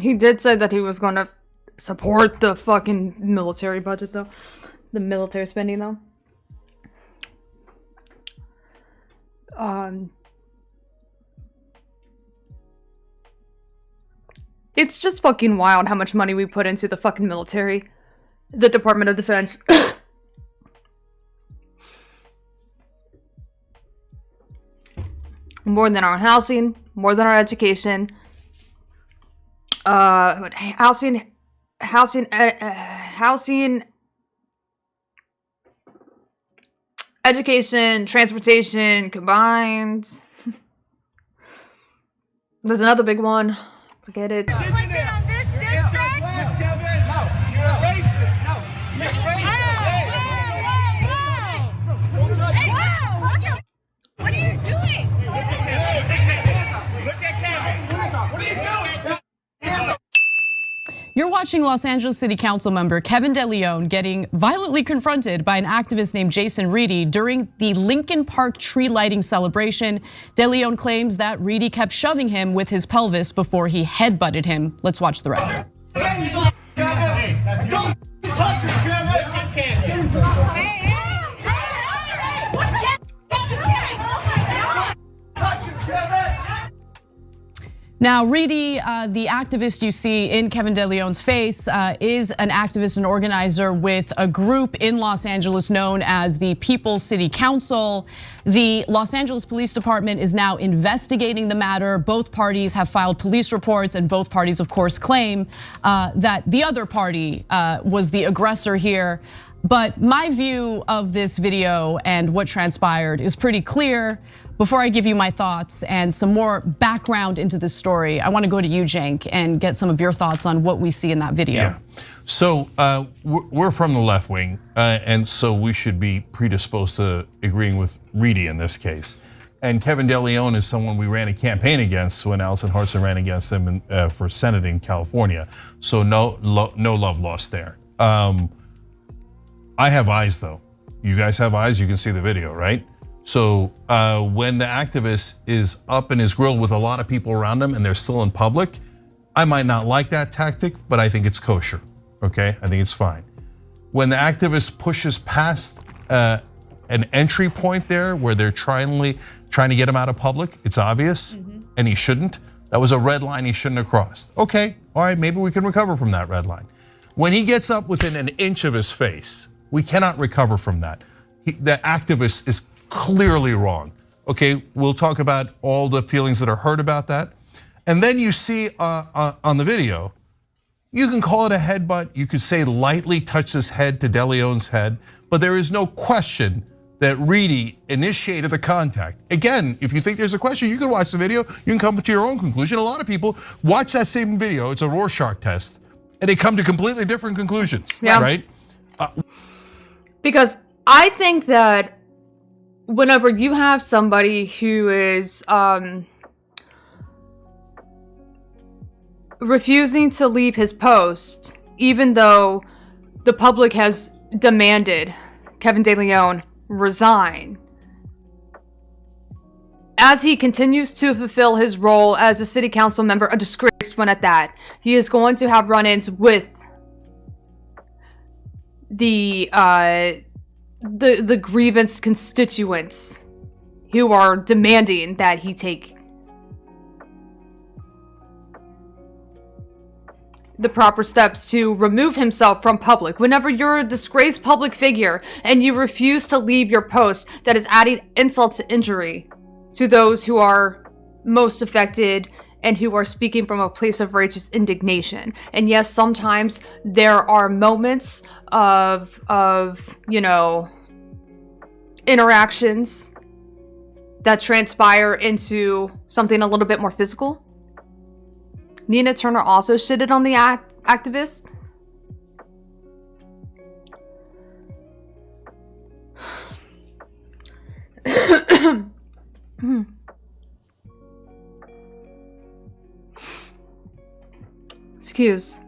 He did say that he was going to support the fucking military budget, though. The military spending, though. It's just fucking wild how much money we put into the fucking military. The Department of Defense. More than our housing, more than our education. Housing, education, transportation combined. There's another big one. Forget it. What are you doing? You're watching Los Angeles City Council member Kevin De León getting violently confronted by an activist named Jason Reedy during the Lincoln Park tree lighting celebration. De León claims that Reedy kept shoving him with his pelvis before he headbutted him. Let's watch the rest. Now, Reedy, the activist you see in Kevin De León's face, is an activist and organizer with a group in Los Angeles known as the People's City Council. The Los Angeles Police Department is now investigating the matter. Both parties have filed police reports, and both parties, of course, claim that the other party was the aggressor here. But my view of this video and what transpired is pretty clear. Before I give you my thoughts and some more background into this story, I want to go to you, Cenk, and get some of your thoughts on what we see in that video. Yeah. So we're from the left wing, and so we should be predisposed to agreeing with Reedy in this case. And Kevin De León is someone we ran a campaign against when Allison Hartson ran against him for Senate in California. So no love lost there. I have eyes though. You guys have eyes, you can see the video, right? So when the activist is up in his grill with a lot of people around him and they're still in public, I might not like that tactic, but I think it's kosher, okay? I think it's fine. When the activist pushes past an entry point there where they're trying to get him out of public, it's obvious, and he shouldn't. That was a red line he shouldn't have crossed. Okay, all right, maybe we can recover from that red line. When he gets up within an inch of his face, we cannot recover from that. The activist is clearly wrong. Okay, we'll talk about all the feelings that are hurt about that. And then you see on the video, you can call it a headbutt. You could say lightly touch his head to De León's head, but there is no question that Reedy initiated the contact. Again, if you think there's a question, you can watch the video. You can come to your own conclusion. A lot of people watch that same video. It's a Rorschach test, and they come to completely different conclusions, right? Because I think that whenever you have somebody who is refusing to leave his post, even though the public has demanded Kevin De León resign, as he continues to fulfill his role as a city council member, a disgraced one at that, he is going to have run-ins with the grievance constituents who are demanding that he take the proper steps to remove himself from public. Whenever you're a disgraced public figure and you refuse to leave your post, that is adding insult to injury to those who are most affected and who are speaking from a place of righteous indignation. And yes, sometimes there are moments of interactions that transpire into something a little bit more physical. Nina Turner also shitted on the activist. Excuse.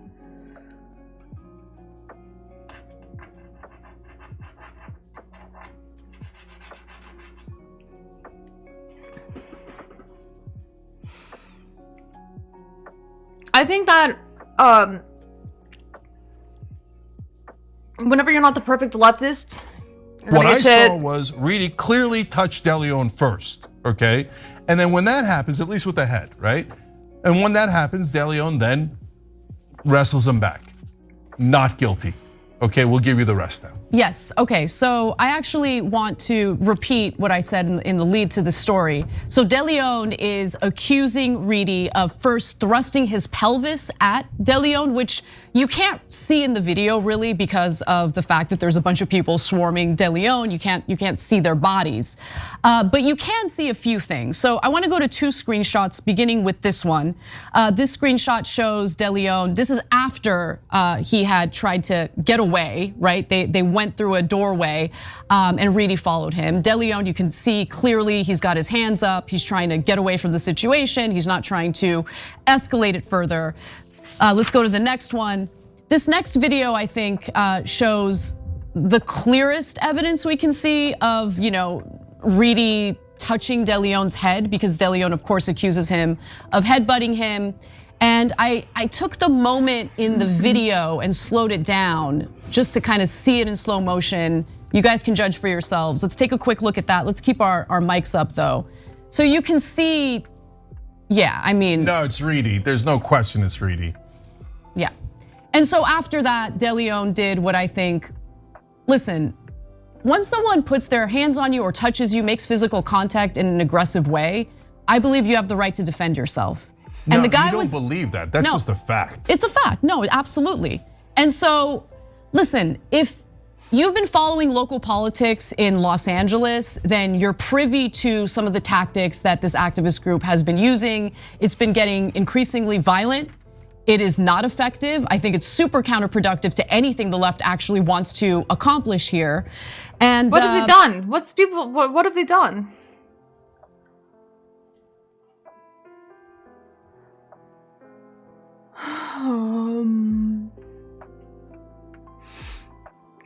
I think that whenever you're not the perfect leftist, what I saw was Reedy clearly touched DeLeón first, okay? And then when that happens, at least with the head, right? And when that happens, DeLeón then wrestles him back. Not guilty. Okay, we'll give you the rest now. Yes, okay, so I actually want to repeat what I said in the lead to the story. So DeLeón is accusing Reedy of first thrusting his pelvis at DeLeón, which you can't see in the video really because of the fact that there's a bunch of people swarming DeLeón. You can't see their bodies, but you can see a few things. So I want to go to 2 screenshots, beginning with this one. This screenshot shows DeLeón. This is after he had tried to get away, right? They went through a doorway, and Reedy followed him. DeLeón, you can see clearly he's got his hands up. He's trying to get away from the situation. He's not trying to escalate it further. Let's go to the next one. This next video, I think, shows the clearest evidence we can see of, Reedy touching DeLeón's head, because DeLeón, of course, accuses him of headbutting him. And I took the moment in the video and slowed it down just to kind of see it in slow motion. You guys can judge for yourselves. Let's take a quick look at that. Let's keep our mics up though. So you can see, yeah, I mean. No, it's Reedy. There's no question it's Reedy. Yeah. And so after that, DeLeón did what I think, listen, when someone puts their hands on you or touches you, makes physical contact in an aggressive way, I believe you have the right to defend yourself. And no, the guy you don't believe that. That's just a fact. It's a fact. No, absolutely. And so, listen, if you've been following local politics in Los Angeles, then you're privy to some of the tactics that this activist group has been using. It's been getting increasingly violent. It is not effective. I think it's super counterproductive to anything the left actually wants to accomplish here. And what have they done? What have they done?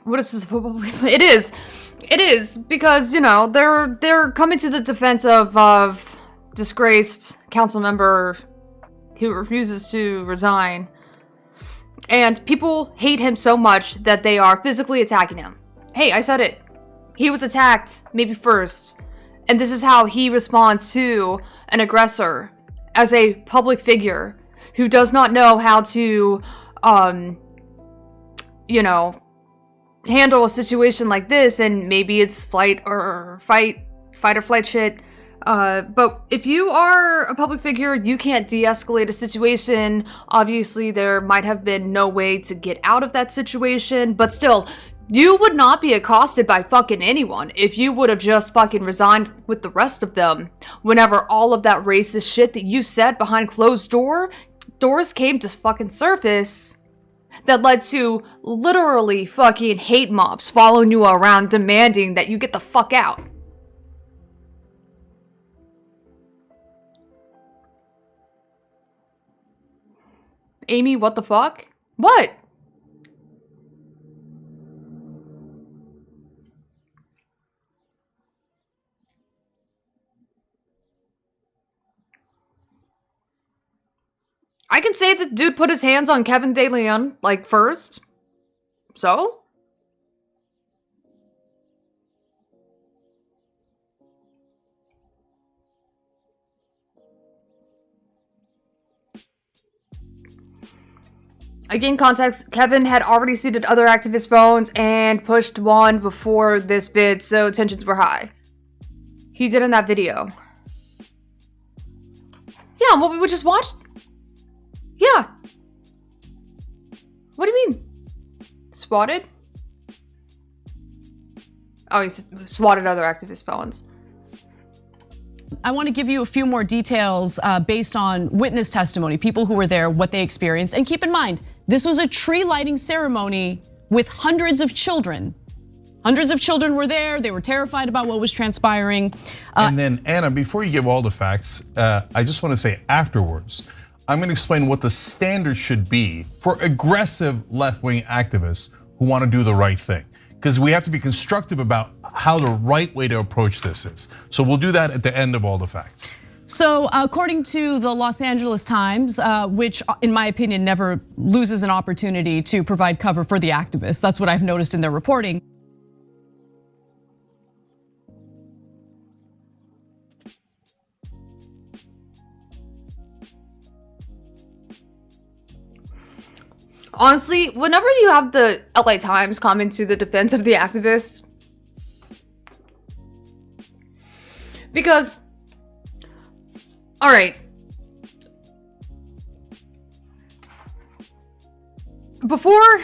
What is this football we play? It is because they're coming to the defense of disgraced council member who refuses to resign, and people hate him so much that they are physically attacking him. Hey, I said it. He was attacked maybe first, and this is how he responds to an aggressor as a public figure who does not know how to, handle a situation like this, and maybe it's fight or flight shit. But if you are a public figure, you can't de-escalate a situation. Obviously, there might have been no way to get out of that situation, but still, you would not be accosted by fucking anyone if you would have just fucking resigned with the rest of them. Whenever all of that racist shit that you said behind closed doors came to fucking surface, that led to literally fucking hate mobs following you around demanding that you get the fuck out. Amy, what the fuck? What? I can say that dude put his hands on Kevin De Leon, first. So? Again, context, Kevin had already seeded other activist phones and pushed one before this vid, so tensions were high. He did in that video. Yeah, what we just watched? Yeah. What do you mean? Swatted? Oh, he swatted other activist phones. I want to give you a few more details based on witness testimony, people who were there, what they experienced. And keep in mind, this was a tree lighting ceremony with hundreds of children. Hundreds of children were there. They were terrified about what was transpiring. And then, Anna, before you give all the facts, I just want to say afterwards, I'm going to explain what the standard should be for aggressive left-wing activists who want to do the right thing. Because we have to be constructive about how the right way to approach this is. So we'll do that at the end of all the facts. So according to the Los Angeles Times, which in my opinion never loses an opportunity to provide cover for the activists, that's what I've noticed in their reporting. Honestly, whenever you have the LA Times comment to the defense of the activists, because, all right, before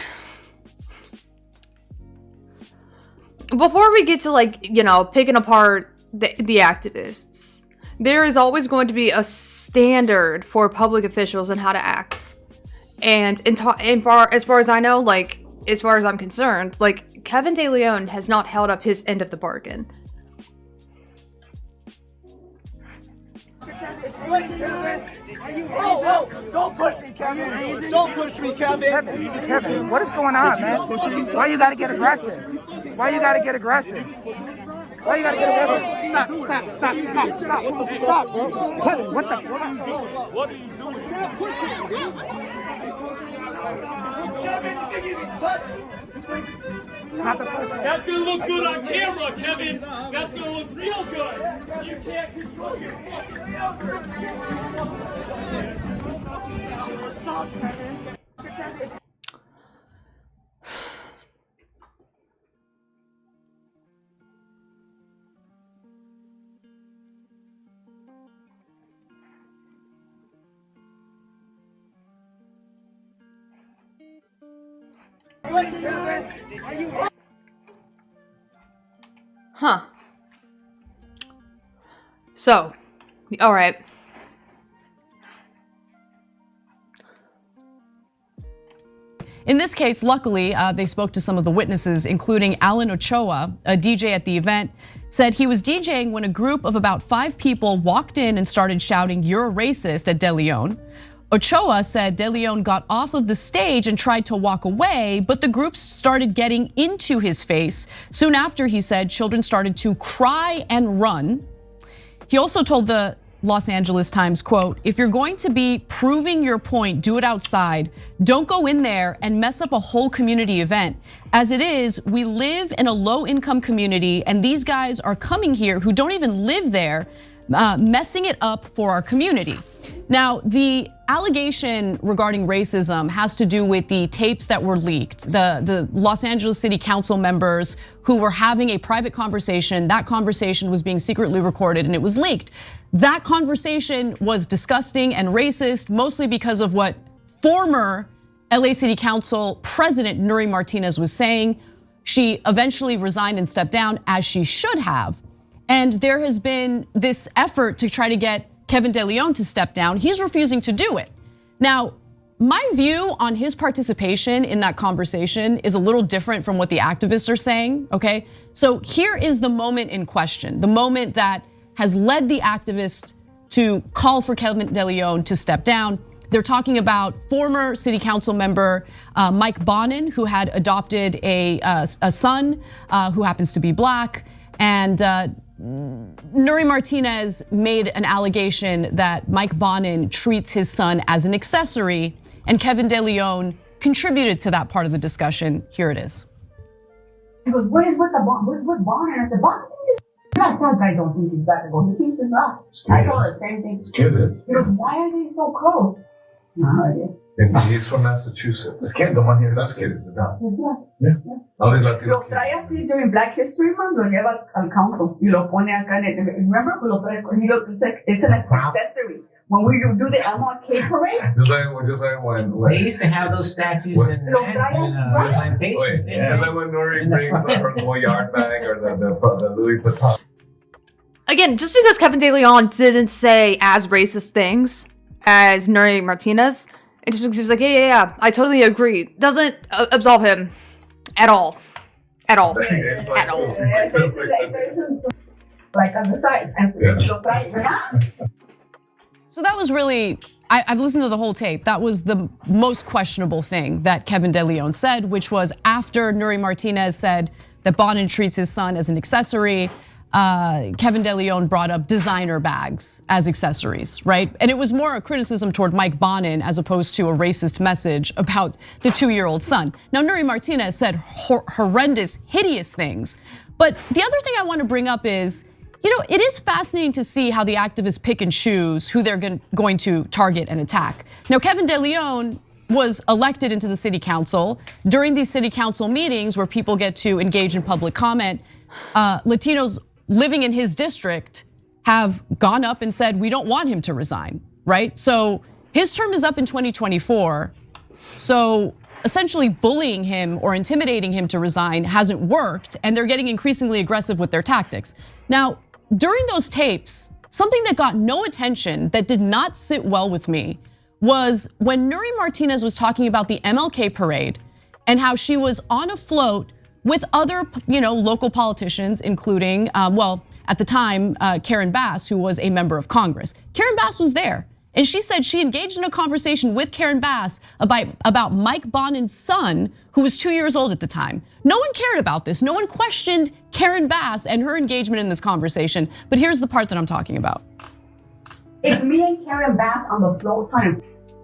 we get to, like, you know, picking apart the activists, there is always going to be a standard for public officials and how to act. And as far as I know, like, as far as I'm concerned, like, Kevin De León has not held up his end of the bargain. Oh, don't push me, Kevin. Don't push me, Kevin. Kevin, what is going on, man? Why you gotta get aggressive? Why you gotta get aggressive? Why you gotta get aggressive? Stop, bro. Kevin, what the? What are you doing? You can't push it. Kevin, you can touch. Not the first time. That's gonna look good on camera, Kevin. That's gonna look real good. You can't control your fucking Huh. So, all right. In this case, luckily, they spoke to some of the witnesses, including Alan Ochoa, a DJ at the event, said he was DJing when a group of about 5 people walked in and started shouting, "You're a racist," at De León. Ochoa said De León got off of the stage and tried to walk away, but the group started getting into his face. Soon after, he said, children started to cry and run. He also told the Los Angeles Times, quote, "If you're going to be proving your point, do it outside. Don't go in there and mess up a whole community event. As it is, we live in a low-income community, and these guys are coming here who don't even live there, messing it up for our community." Now, the allegation regarding racism has to do with the tapes that were leaked. The Los Angeles City Council members who were having a private conversation, that conversation was being secretly recorded and it was leaked. That conversation was disgusting and racist, mostly because of what former LA City Council President Nury Martinez was saying. She eventually resigned and stepped down, as she should have. And there has been this effort to try to get Kevin De León to step down. He's refusing to do it. Now, my view on his participation in that conversation is a little different from what the activists are saying, okay? So here is the moment in question, the moment that has led the activists to call for Kevin De León to step down. They're talking about former city council member Mike Bonin, who had adopted a son who happens to be black, and Nury Martinez made an allegation that Mike Bonin treats his son as an accessory, and Kevin De León contributed to that part of the discussion. Here it is. He goes, where's with Bonin? And I said, Bonin that guy don't think he's black. He thinks he's black. I told the same thing. He goes, why are they so close? And he's from Massachusetts. Es que the one here, that's kidding. Yeah. Lo trae así during Black History Month, lo lleva al council y lo pone acá en el, remember? It's an accessory. When we do the MLK parade. Just like when they used to have those statues in plantations. And then when Nury brings her little yard bag or the Louis Vuitton. Again, just because Kevin De León didn't say as racist things as Nury Martinez, it just because he was like, yeah, I totally agree. Doesn't absolve him at all. At all. At all. Like on the side. So that was really, I've listened to the whole tape. That was the most questionable thing that Kevin De León said, which was after Nury Martinez said that Bonin treats his son as an accessory. Kevin De León brought up designer bags as accessories, right? And it was more a criticism toward Mike Bonin as opposed to a racist message about the 2-year-old son. Now, Nuri Martinez said horrendous, hideous things. But the other thing I want to bring up is, it is fascinating to see how the activists pick and choose who they're going to target and attack. Now, Kevin De León was elected into the city council. During these city council meetings where people get to engage in public comment, Latinos living in his district have gone up and said, we don't want him to resign, right? So his term is up in 2024. So essentially bullying him or intimidating him to resign hasn't worked, and they're getting increasingly aggressive with their tactics. Now, during those tapes, something that got no attention, that did not sit well with me, was when Nuri Martinez was talking about the MLK parade and how she was on a float with other, local politicians, including, at the time, Karen Bass, who was a member of Congress. Karen Bass was there, and she said she engaged in a conversation with Karen Bass about Mike Bonin's son, who was 2 years old at the time. No one cared about this. No one questioned Karen Bass and her engagement in this conversation. But here's the part that I'm talking about. It's me and Karen Bass on the floor trying to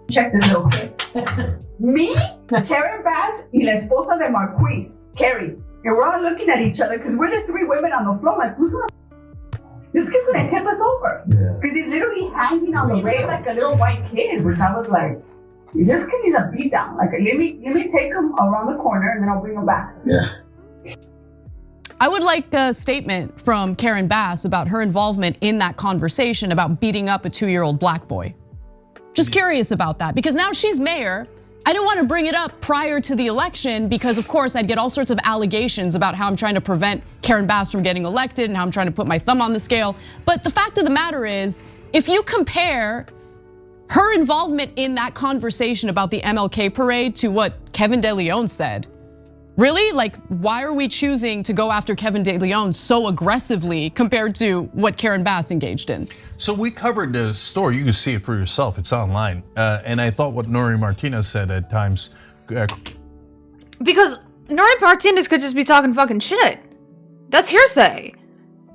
check this little kid. Me, Karen Bass, y la esposa de Marquise, Carrie. And we're all looking at each other because we're the 3 women on the floor. Like, this kid's gonna tip us over. Because he's literally hanging on the rail like a little white kid, which I was like, this kid needs a beat down. Like, let me take him around the corner and then I'll bring him back. Yeah. I would like a statement from Karen Bass about her involvement in that conversation about beating up a 2-year-old black boy. Just curious about that, because now she's mayor. I didn't want to bring it up prior to the election because, of course, I'd get all sorts of allegations about how I'm trying to prevent Karen Bass from getting elected and how I'm trying to put my thumb on the scale. But the fact of the matter is, if you compare her involvement in that conversation about the MLK parade to what Kevin De León said, really? Like, why are we choosing to go after Kevin De León so aggressively compared to what Karen Bass engaged in? So we covered the story. You can see it for yourself. It's online. And I thought what Nuri Martinez said at times. Because Nuri Martinez could just be talking fucking shit. That's hearsay.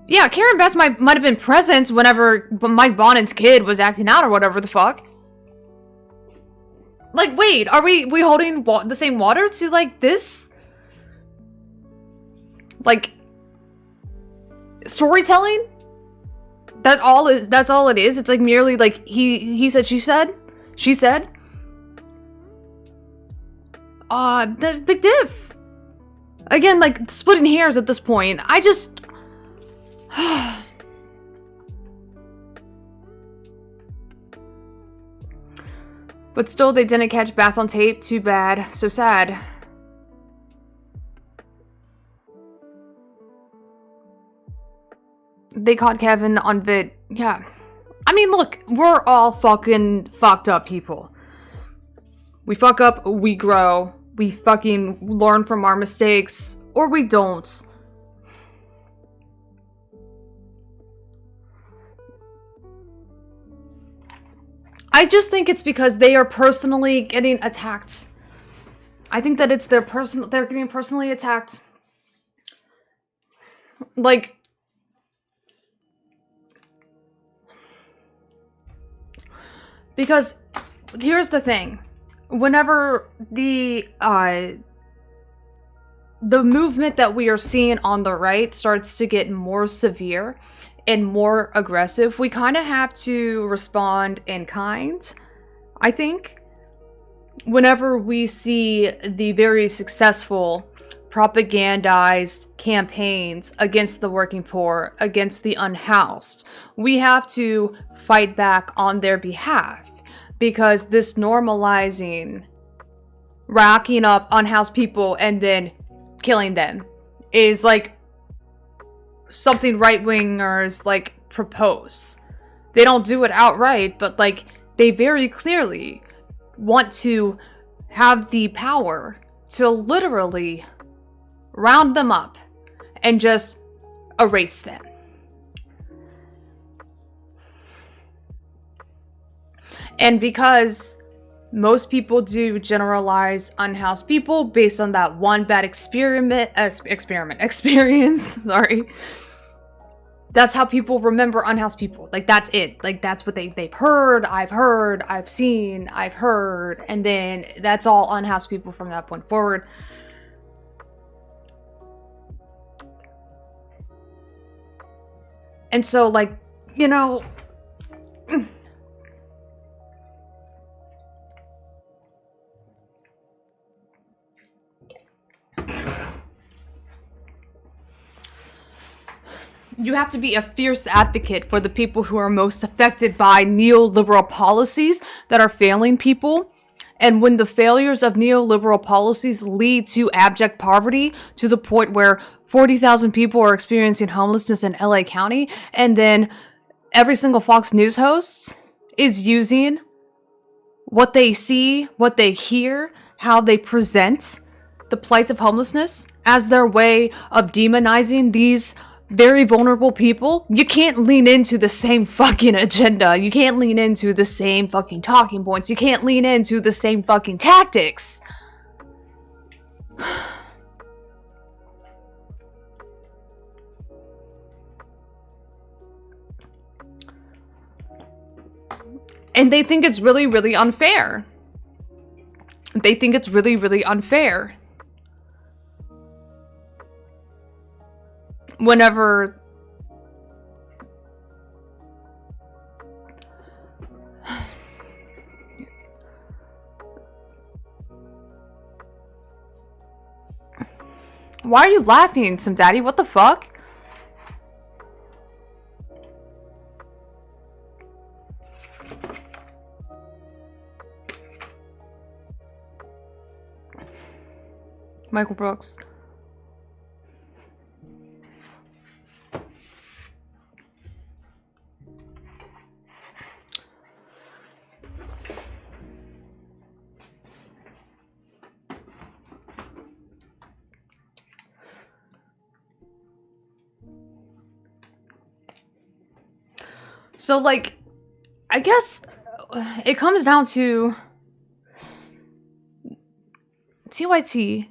Yeah, Karen Bass might have been present whenever Mike Bonin's kid was acting out or whatever the fuck. Like, wait, are we holding the same water to like this? Like, storytelling? That's all it is. It's like merely like he said, she said. That's big diff. Again, like splitting hairs at this point. I just but still they didn't catch Bass on tape. Too bad. So sad. They caught Kevin on vid. Yeah. I mean, look, we're all fucking fucked up people. We fuck up, we grow. We fucking learn from our mistakes, or we don't. I just think it's because they are personally getting attacked. I think that it's they're getting personally attacked. Like, because here's the thing. Whenever the movement that we are seeing on the right starts to get more severe and more aggressive, we kind of have to respond in kind, I think. Whenever we see the very successful propagandized campaigns against the working poor, against the unhoused, we have to fight back on their behalf. Because this normalizing, racking up unhoused people and then killing them is like something right-wingers like propose. They don't do it outright, but like they very clearly want to have the power to literally round them up and just erase them. And because most people do generalize unhoused people based on that one bad experience, sorry. That's how people remember unhoused people. Like, that's it. Like, that's what they've heard, I've seen, I've heard. And then that's all unhoused people from that point forward. And so, like, you know, you have to be a fierce advocate for the people who are most affected by neoliberal policies that are failing people. And when the failures of neoliberal policies lead to abject poverty to the point where 40,000 people are experiencing homelessness in LA County, and then every single Fox News host is using what they see, what they hear, how they present the plight of homelessness as their way of demonizing these very vulnerable people, you can't lean into the same fucking agenda. You can't lean into the same fucking talking points. You can't lean into the same fucking tactics. And they think it's really, really unfair. They think it's really, really unfair. Whenever why are you laughing, some daddy? What the fuck? Michael Brooks. So, like, I guess it comes down to TYT.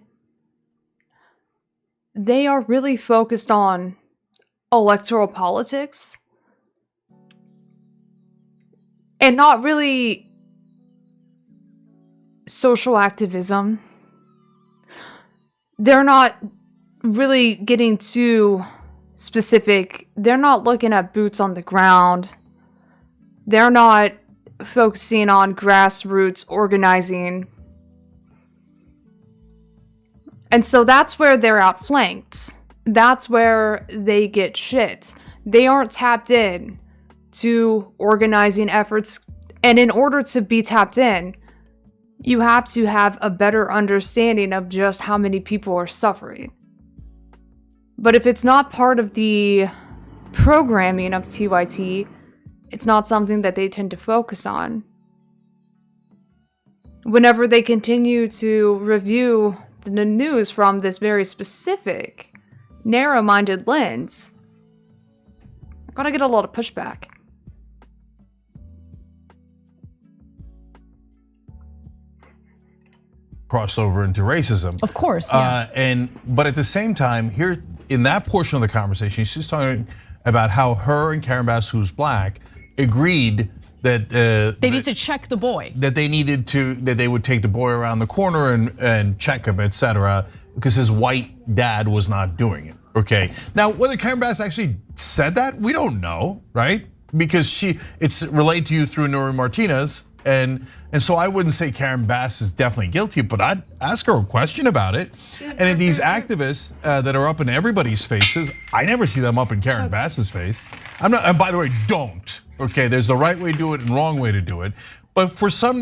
They are really focused on electoral politics and not really social activism. They're not really getting too specific. They're not looking at boots on the ground. They're not focusing on grassroots organizing. And so that's where they're outflanked. That's where they get shit. They aren't tapped in to organizing efforts. And in order to be tapped in, you have to have a better understanding of just how many people are suffering. But if it's not part of the programming of TYT, it's not something that they tend to focus on. Whenever they continue to review the news from this very specific, narrow-minded lens, I'm gonna get a lot of pushback. Crossover into racism. Of course, yeah. But at the same time, here in that portion of the conversation, she's talking about how her and Karen Bass, who's black, agreed that they need to check the boy. That they would take the boy around the corner and check him, etc., because his white dad was not doing it. Okay. Now, whether Karen Bass actually said that, we don't know, right? Because it's relayed to you through Nuri Martinez. And so I wouldn't say Karen Bass is definitely guilty, but I'd ask her a question about it. And in these activists that are up in everybody's faces, I never see them up in Karen Bass's face. I'm not, and by the way, don't. Okay, there's the right way to do it and wrong way to do it. But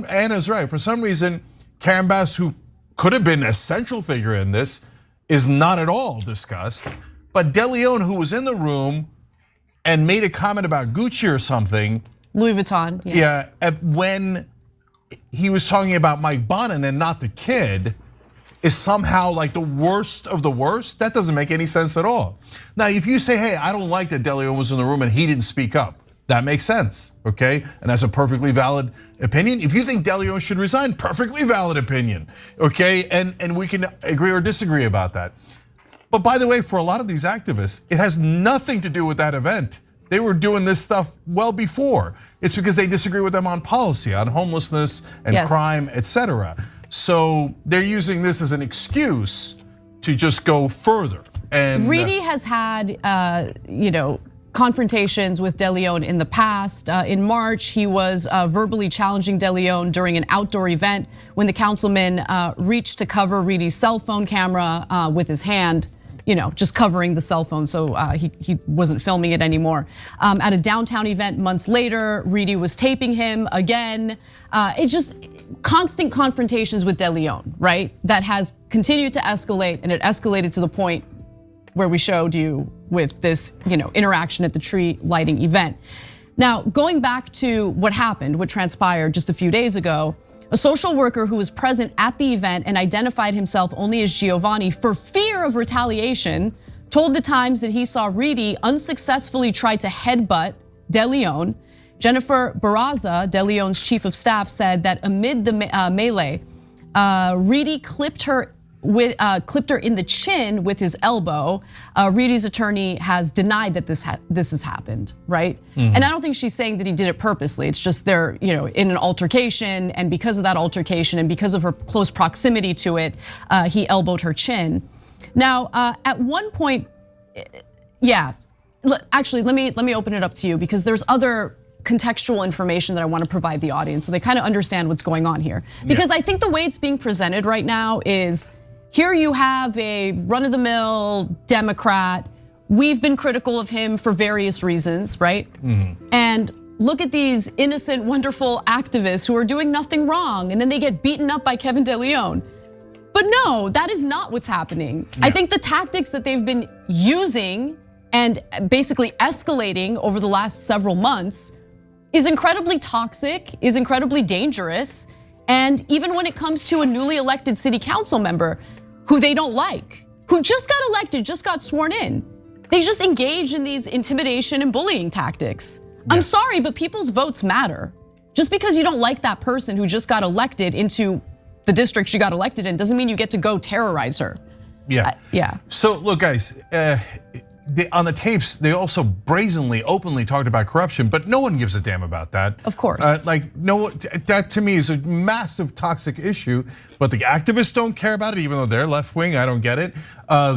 Anna's right, for some reason, Karen Bass, who could have been a central figure in this, is not at all discussed. But DeLeon, who was in the room and made a comment about Gucci or something, Louis Vuitton. Yeah, when he was talking about Mike Bonin and not the kid, is somehow like the worst of the worst. That doesn't make any sense at all. Now, if you say, hey, I don't like that DeLeon was in the room and he didn't speak up, that makes sense, okay? And that's a perfectly valid opinion. If you think DeLeon should resign, perfectly valid opinion, okay? And we can agree or disagree about that. But by the way, for a lot of these activists, it has nothing to do with that event. They were doing this stuff well before. It's because they disagree with them on policy, on homelessness and crime, etc. So they're using this as an excuse to just go further. And Reedy has had, confrontations with De León in the past. In March, he was verbally challenging De León during an outdoor event when the councilman reached to cover Reedy's cell phone camera with his hand, just covering the cell phone so he wasn't filming it anymore. At a downtown event months later, Reedy was taping him again. It's just constant confrontations with De León, right? That has continued to escalate, and it escalated to the point where we showed you with this, interaction at the tree lighting event. Now, going back to what happened, what transpired just a few days ago, a social worker who was present at the event and identified himself only as Giovanni for fear of retaliation told the Times that he saw Reedy unsuccessfully try to headbutt De León. Jennifer Barraza, De León's chief of staff, said that amid the melee, Reedy clipped her in the chin with his elbow. Reedy's attorney has denied that this has happened, right? Mm-hmm. And I don't think she's saying that he did it purposely. It's just they're in an altercation, and because of that altercation and because of her close proximity to it, he elbowed her chin. Now, at one point, actually, let me open it up to you because there's other contextual information that I want to provide the audience so they kind of understand what's going on here. Because I think the way it's being presented right now is, here you have a run-of-the-mill Democrat. We've been critical of him for various reasons, right? Mm-hmm. And look at these innocent, wonderful activists who are doing nothing wrong, and then they get beaten up by Kevin De León. But no, that is not what's happening. Yeah. I think the tactics that they've been using and basically escalating over the last several months is incredibly toxic, is incredibly dangerous. And even when it comes to a newly elected city council member who they don't like, who just got elected, just got sworn in, they just engage in these intimidation and bullying tactics. Yeah. I'm sorry, but people's votes matter. Just because you don't like that person who just got elected into the district she got elected in doesn't mean you get to go terrorize her. Yeah. So look, guys, on the tapes, they also brazenly, openly talked about corruption, but no one gives a damn about that. Of course. That to me is a massive toxic issue, but the activists don't care about it, even though they're left wing. I don't get it.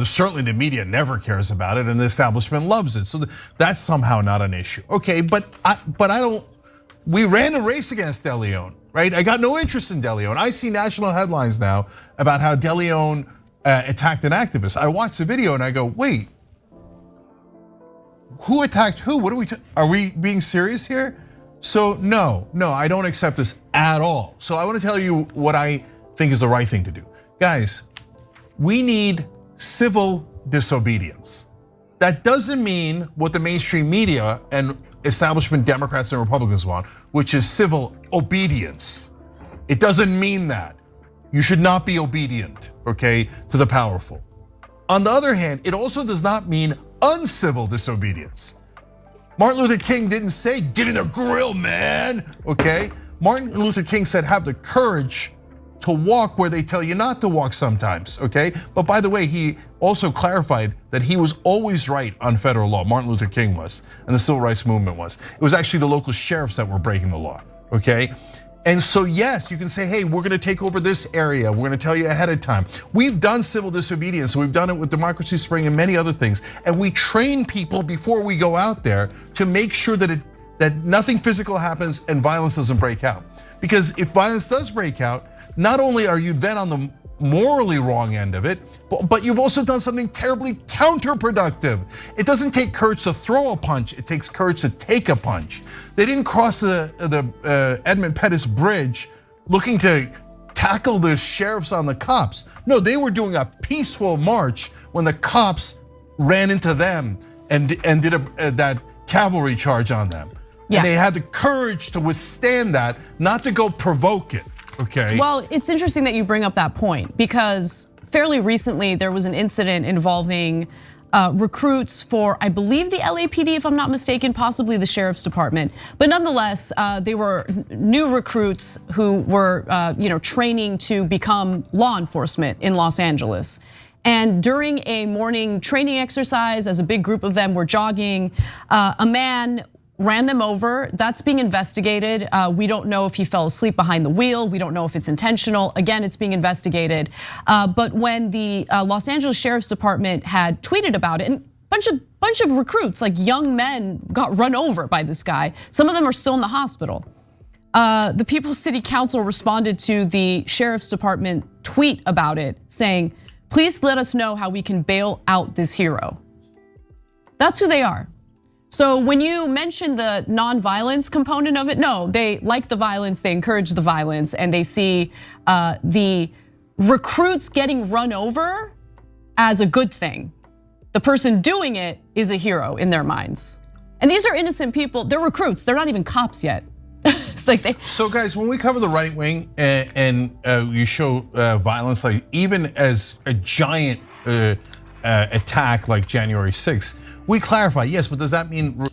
Certainly the media never cares about it, and the establishment loves it. So that's somehow not an issue. Okay, but I don't. We ran a race against De León, right? I got no interest in De León. I see national headlines now about how De León attacked an activist. I watched the video and I go, wait. Who attacked who? What are we being serious here? So no, I don't accept this at all. So I want to tell you what I think is the right thing to do. Guys, we need civil disobedience. That doesn't mean what the mainstream media and establishment Democrats and Republicans want, which is civil obedience. It doesn't mean that. You should not be obedient, okay, to the powerful. On the other hand, it also does not mean uncivil disobedience. Martin Luther King didn't say, get in the grill, man, okay? Martin Luther King said, have the courage to walk where they tell you not to walk sometimes, okay? But by the way, he also clarified that he was always right on federal law. Martin Luther King was, and the civil rights movement was. It was actually the local sheriffs that were breaking the law, okay? And so yes, you can say, hey, we're gonna take over this area. We're gonna tell you ahead of time. We've done civil disobedience. We've done it with Democracy Spring and many other things. And we train people before we go out there to make sure that nothing physical happens and violence doesn't break out. Because if violence does break out, not only are you then on the morally wrong end of it, but you've also done something terribly counterproductive. It doesn't take courage to throw a punch, it takes courage to take a punch. They didn't cross the Edmund Pettus Bridge looking to tackle the sheriffs on the cops. No, they were doing a peaceful march when the cops ran into them and did that cavalry charge on them. Yeah. And they had the courage to withstand that, not to go provoke it. Okay. Well, it's interesting that you bring up that point because fairly recently there was an incident involving recruits for, I believe, the LAPD, if I'm not mistaken, possibly the sheriff's department. But nonetheless, they were new recruits who were, training to become law enforcement in Los Angeles. And during a morning training exercise, as a big group of them were jogging, a man ran them over. That's being investigated. We don't know if he fell asleep behind the wheel. We don't know if it's intentional. Again, it's being investigated. But when the Los Angeles Sheriff's Department had tweeted about it, and bunch of recruits, like young men, got run over by this guy. Some of them are still in the hospital. The People's City Council responded to the Sheriff's Department tweet about it, saying, "Please let us know how we can bail out this hero." That's who they are. So when you mention the non-violence component of it, no, they like the violence, they encourage the violence, and they see the recruits getting run over as a good thing. The person doing it is a hero in their minds. And these are innocent people, they're recruits, they're not even cops yet. It's like they. So guys, when we cover the right wing and you show violence, like even as a giant attack like January 6th, we clarify, yes, but does that mean?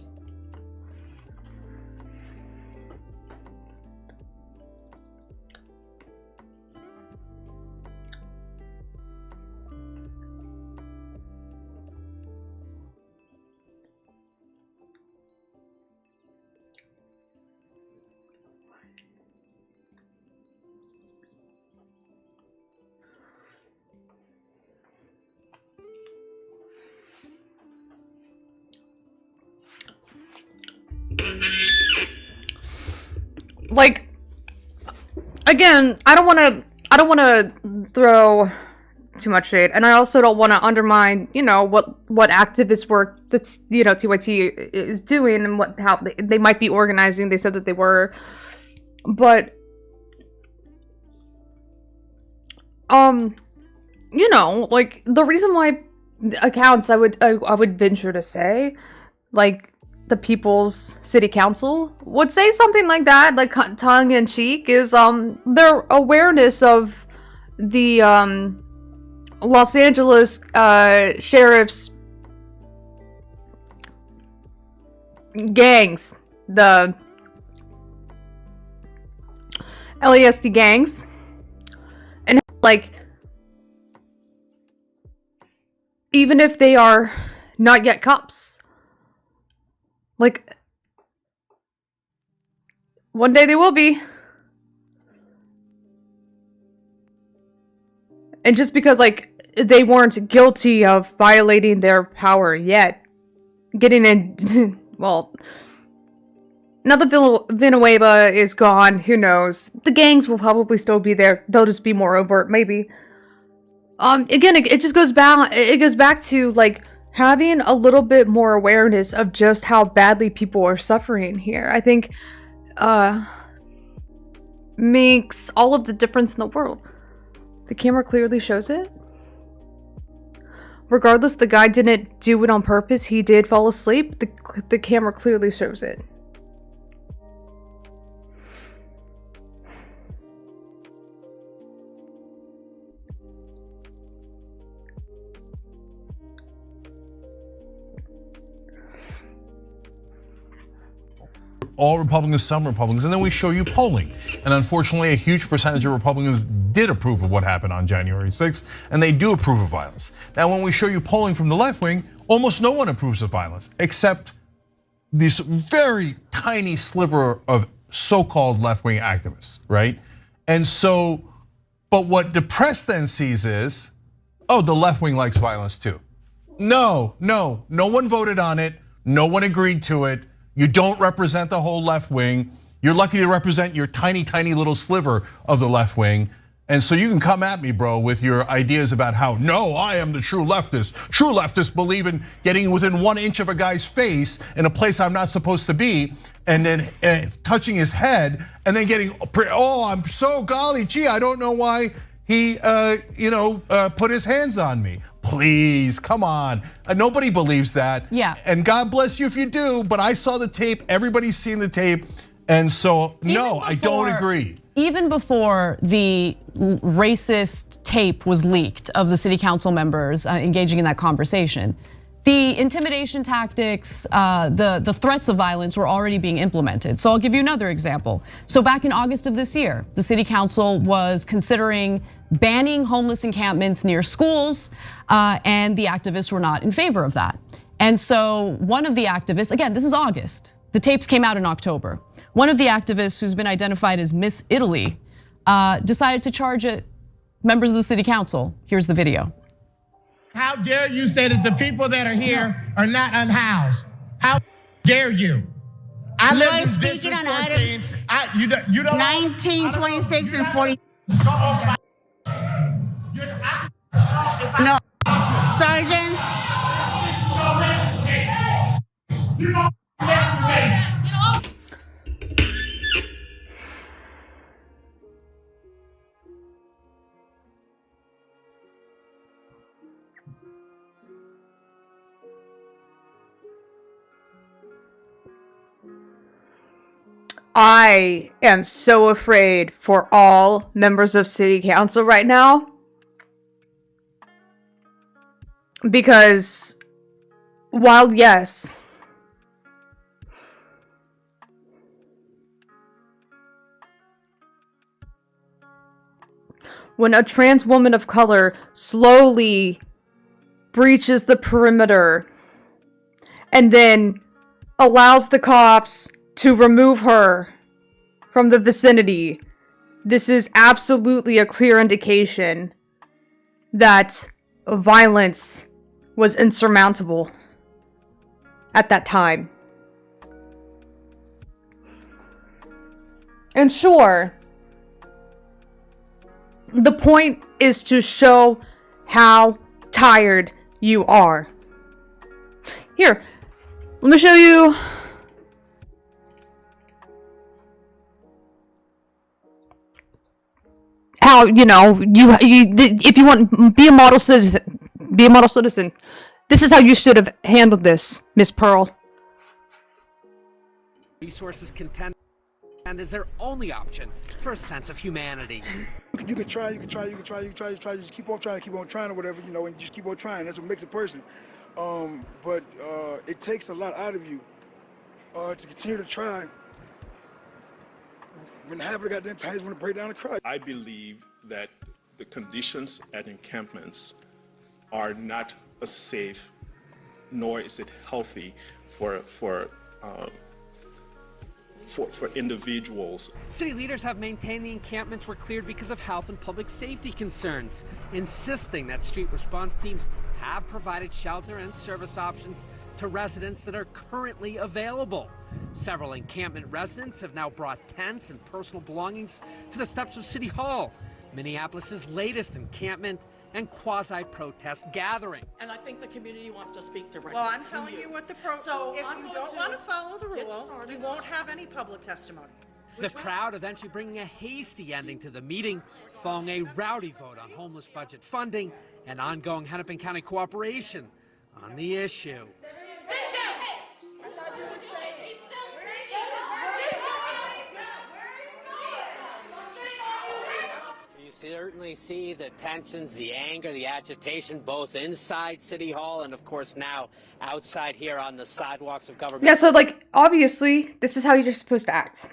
Like, again, I don't want to throw too much shade, and I also don't want to undermine, what activist work that's TYT is doing and how they might be organizing. They said that they were, but like the reason why accounts I would venture to say, like, the People's City Council would say something like that, like tongue in cheek, is their awareness of the Los Angeles sheriff's gangs, the LASD gangs, and like even if they are not yet cops, like, one day they will be. And just because, like, they weren't guilty of violating their power yet, getting in, well, now that Villanueva is gone, who knows? The gangs will probably still be there. They'll just be more overt, maybe. Again, it just goes back to, like, having a little bit more awareness of just how badly people are suffering here, I think, makes all of the difference in the world. The camera clearly shows it. Regardless, the guy didn't do it on purpose. He did fall asleep. The camera clearly shows it. All Republicans, some Republicans, and then we show you polling. And unfortunately, a huge percentage of Republicans did approve of what happened on January 6th, and they do approve of violence. Now, when we show you polling from the left wing, almost no one approves of violence, except this very tiny sliver of so-called left-wing activists, right? And so, but what the press then sees is, oh, the left wing likes violence too. No one voted on it. No one agreed to it. You don't represent the whole left wing. You're lucky to represent your tiny, tiny little sliver of the left wing. And so you can come at me, bro, with your ideas about how, no, I am the true leftist. True leftists believe in getting within 1 inch of a guy's face in a place I'm not supposed to be, and then touching his head, and then getting, oh, I'm so golly gee, I don't know why he put his hands on me. Please, come on. Nobody believes that. Yeah. And God bless you if you do, but I saw the tape, everybody's seen the tape, and so no, I don't agree. Even before the racist tape was leaked of the city council members engaging in that conversation, the intimidation tactics, the threats of violence were already being implemented. So I'll give you another example. So back in August of this year, the city council was considering banning homeless encampments near schools, and the activists were not in favor of that. And so one of the activists, again, this is August, the tapes came out in October. One of the activists, who's been identified as Miss Italy, decided to charge at members of the city council. Here's the video. How dare you say that the people that are here are not unhoused? How dare you? I live in District 14. You don't 19, 26, and 40. No, sergeants. I am so afraid for all members of city council right now. Because while yes, when a trans woman of color slowly breaches the perimeter and then allows the cops to remove her from the vicinity, this is absolutely a clear indication that violence was insurmountable at that time. And sure, the point is to show how tired you are. Here, let me show you how, you know, you if you want be a model citizen, this is how you should have handled this, Miss Pearl. Resources contend and is their only option for a sense of humanity. You can try, you just keep on trying or whatever, you know, and just keep on trying. That's what makes a person. But it takes a lot out of you to continue to try. When half of the goddamn time want to break down and cry. I believe that the conditions at encampments are not safe, nor is it healthy for individuals. City leaders have maintained the encampments were cleared because of health and public safety concerns, insisting that street response teams have provided shelter and service options to residents that are currently available. Several encampment residents have now brought tents and personal belongings to the steps of City Hall, Minneapolis's latest encampment and quasi-protest gathering. And I think the community wants to speak directly. Well, I'm telling you what the So if I'm you going don't to want to follow the get rule, started. you won't have any public testimony. The crowd eventually bringing a hasty ending to the meeting following a rowdy vote on homeless budget funding and ongoing Hennepin County cooperation on the issue. You certainly see the tensions, the anger, the agitation, both inside City Hall and, of course, now outside here on the sidewalks of government. Yeah, so, like, obviously, this is how you're supposed to act.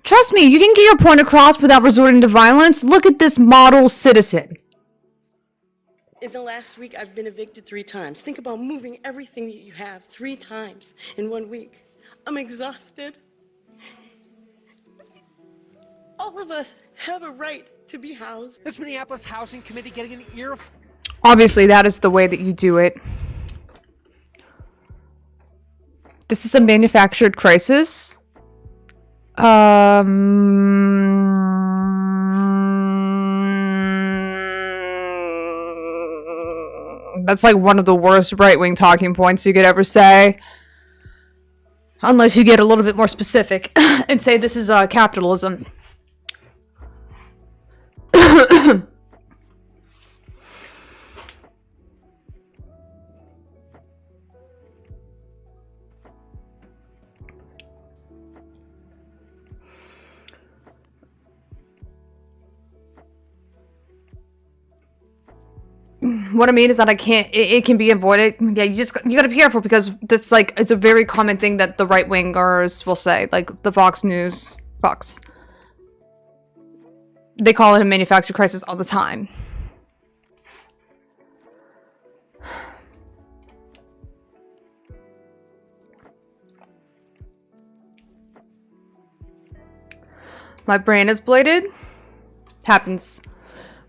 Trust me, you can get your point across without resorting to violence. Look at this model citizen. In the last week, I've been evicted 3 times. Think about moving everything that you have 3 times in 1 week. I'm exhausted. All of us have a right to be housed. This Minneapolis Housing Committee getting an earful. Obviously, that is the way that you do it. This is a manufactured crisis. That's like one of the worst right-wing talking points you could ever say. Unless you get a little bit more specific and say this is capitalism. what I mean is that it can be avoided. Yeah, you gotta be careful because that's like, it's a very common thing that the right wingers will say, like the Fox, they call it a manufactured crisis all the time. My brain is bladed. Happens.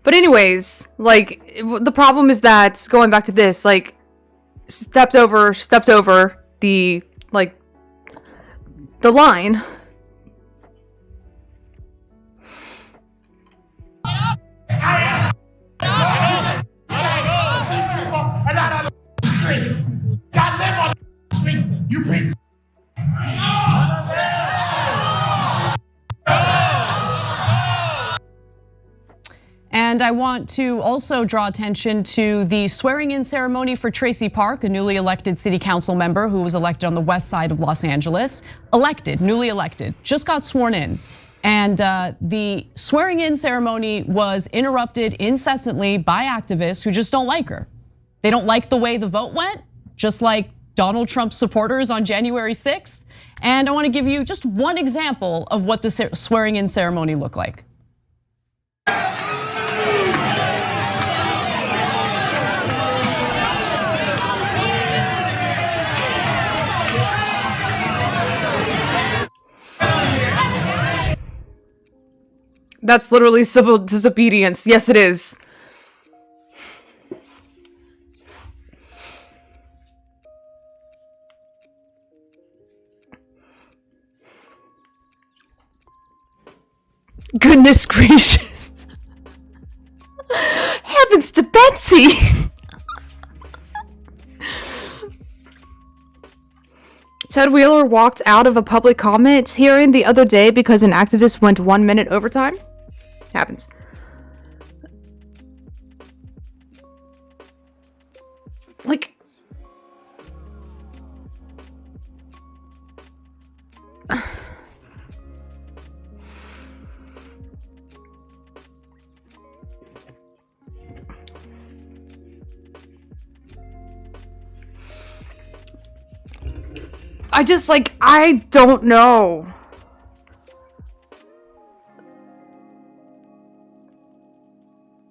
But anyways, like, the problem is that, going back to this, like, stepped over the, like, the line. And I want to also draw attention to the swearing-in ceremony for Tracy Park, a newly elected city council member who was elected on the west side of Los Angeles. Newly elected, just got sworn in. And the swearing-in ceremony was interrupted incessantly by activists who just don't like her. They don't like the way the vote went, just like Donald Trump's supporters on January 6th. And I want to give you just one example of what the swearing-in ceremony looked like. That's literally civil disobedience. Yes, it is. Goodness gracious. Heavens to Betsy. Ted Wheeler walked out of a public comment hearing the other day because an activist went 1 minute overtime. Happens. Like, I don't know.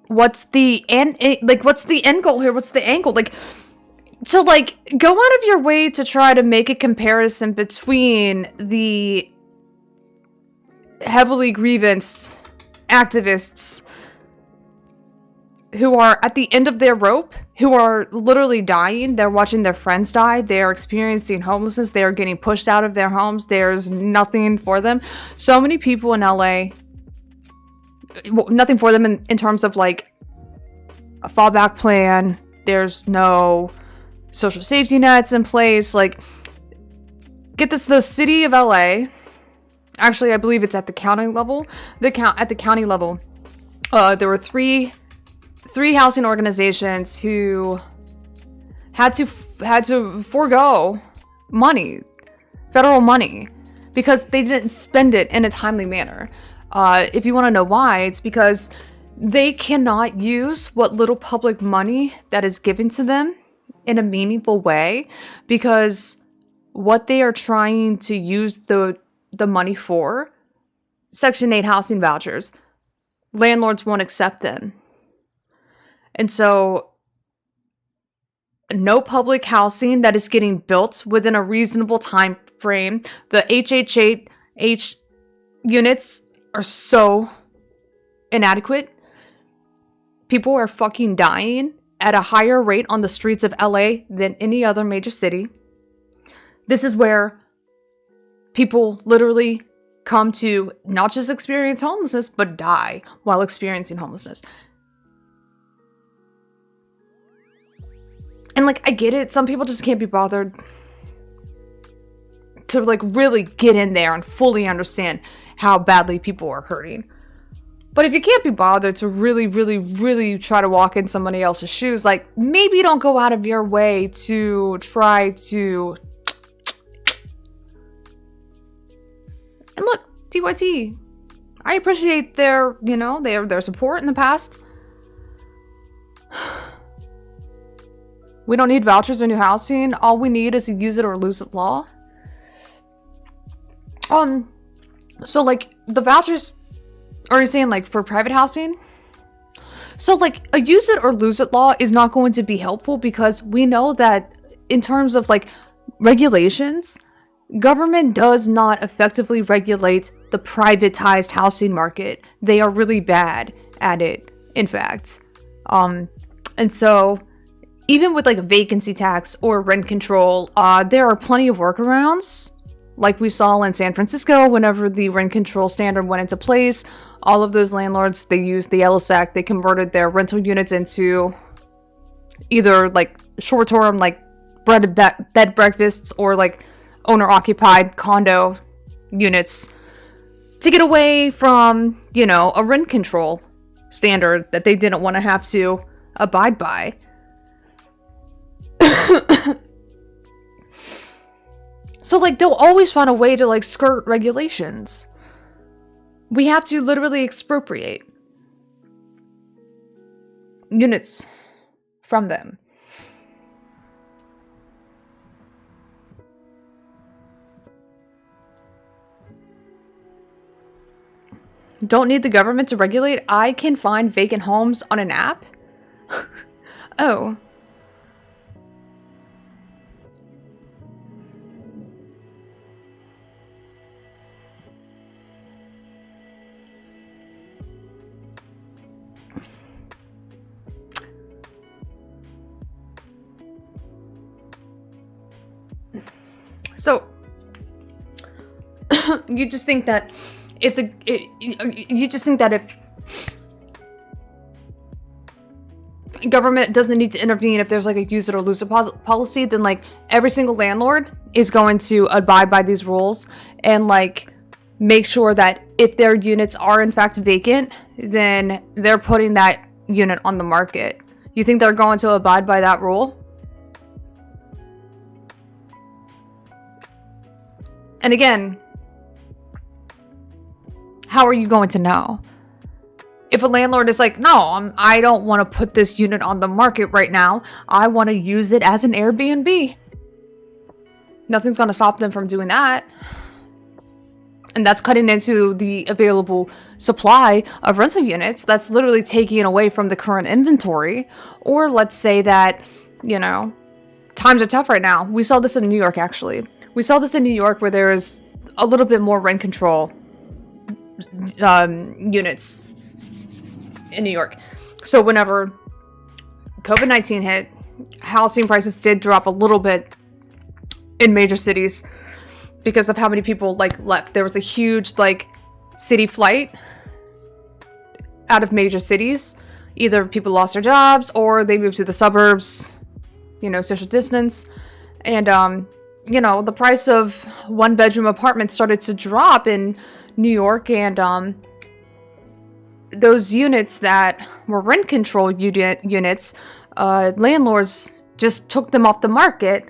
What's the end? What's the end goal here? What's the angle? Like, to like go out of your way to try to make a comparison between the heavily grievanced activists who are at the end of their rope, who are literally dying. They're watching their friends die. They're experiencing homelessness. They are getting pushed out of their homes. There's nothing for them. So many people in LA, nothing for them in terms of like a fallback plan. There's no social safety nets in place. Like, get this, the city of LA, actually I believe it's at the county level. At the county level, there were three housing organizations who had to forego money, federal money, because they didn't spend it in a timely manner. If you want to know why, it's because they cannot use what little public money that is given to them in a meaningful way, because what they are trying to use the money for, Section 8 housing vouchers, landlords won't accept them. And so no public housing that is getting built within a reasonable time frame. The HH8H units are so inadequate. People are fucking dying at a higher rate on the streets of LA than any other major city. This is where people literally come to not just experience homelessness, but die while experiencing homelessness. And like, I get it. Some people just can't be bothered to like really get in there and fully understand how badly people are hurting. But if you can't be bothered to really, really, really try to walk in somebody else's shoes, like, maybe don't go out of your way to try to. And look, TYT, I appreciate their support in the past. We don't need vouchers or new housing. All we need is a use it or lose it law. So like the vouchers, are you saying like for private housing? So like a use it or lose it law is not going to be helpful because we know that in terms of like regulations, government does not effectively regulate the privatized housing market. They are really bad at it, in fact. And so even with like a vacancy tax or rent control, there are plenty of workarounds. Like we saw in San Francisco, whenever the rent control standard went into place, all of those landlords, they used the Ellis Act, they converted their rental units into either like short-term, like bed breakfasts or like owner-occupied condo units to get away from, you know, a rent control standard that they didn't want to have to abide by. So like they'll always find a way to like skirt regulations. We have to literally expropriate units from them. Don't need the government to regulate. I can find vacant homes on an app. Oh. So, you just think that if government doesn't need to intervene if there's like a use it or lose it policy, then like every single landlord is going to abide by these rules and like make sure that if their units are in fact vacant, then they're putting that unit on the market. You think they're going to abide by that rule? And again, how are you going to know? If a landlord is like, no, I don't want to put this unit on the market right now. I want to use it as an Airbnb. Nothing's going to stop them from doing that. And that's cutting into the available supply of rental units. That's literally taking it away from the current inventory. Or let's say that, you know, times are tough right now. We saw this in New York, actually. We saw this in New York where there is a little bit more rent control units in New York. So whenever COVID-19 hit, housing prices did drop a little bit in major cities because of how many people like left. There was a huge like city flight out of major cities. Either people lost their jobs or they moved to the suburbs, you know, social distance. And you know, the price of one-bedroom apartments started to drop in New York, and those units that were rent control units, landlords just took them off the market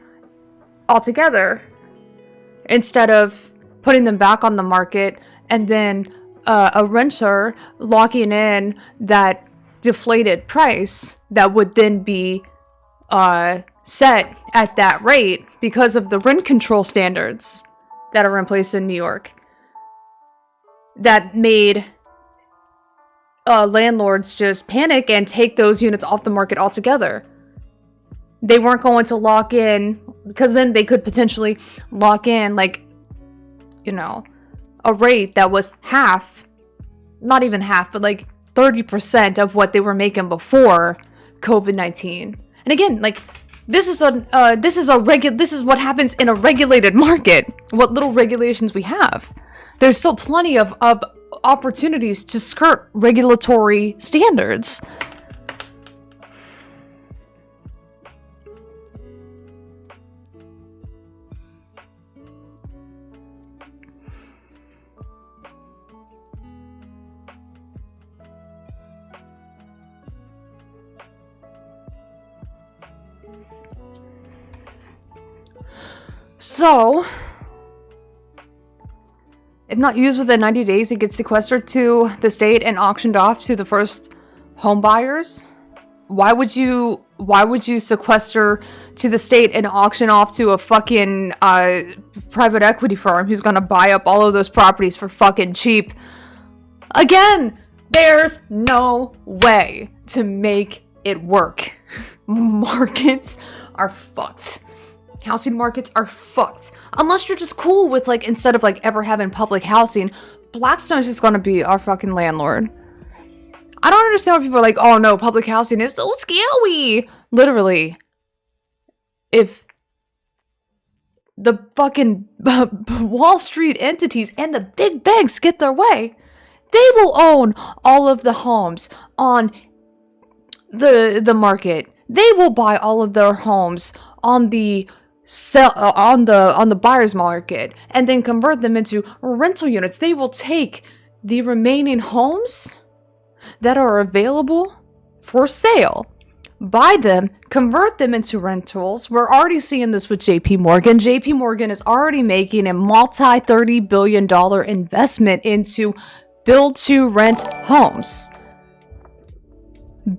altogether instead of putting them back on the market and then a renter locking in that deflated price that would then be set at that rate because of the rent control standards that are in place in New York that made landlords just panic and take those units off the market altogether. They weren't going to lock in because then they could potentially lock in like, you know, a rate that was half, not even half, but like 30% of what they were making before COVID-19. And again, like this is what happens in a regulated market. What little regulations we have. There's still plenty of opportunities to skirt regulatory standards. So, if not used within 90 days, it gets sequestered to the state and auctioned off to the first home buyers. why would you sequester to the state and auction off to a fucking private equity firm who's gonna buy up all of those properties for fucking cheap? Again, there's no way to make it work. Markets are fucked. Housing markets are fucked. Unless you're just cool with, like, instead of, like, ever having public housing, Blackstone's just gonna be our fucking landlord. I don't understand why people are like, oh no, public housing is so scary. Literally, if the fucking Wall Street entities and the big banks get their way, they will own all of the homes on the market. They will buy all of their homes on the on the buyer's market and then convert them into rental units. They will take the remaining homes that are available for sale, buy them, convert them into rentals. We're already seeing this with JP Morgan. JP Morgan is already making a multi-$30 billion investment into build-to-rent homes.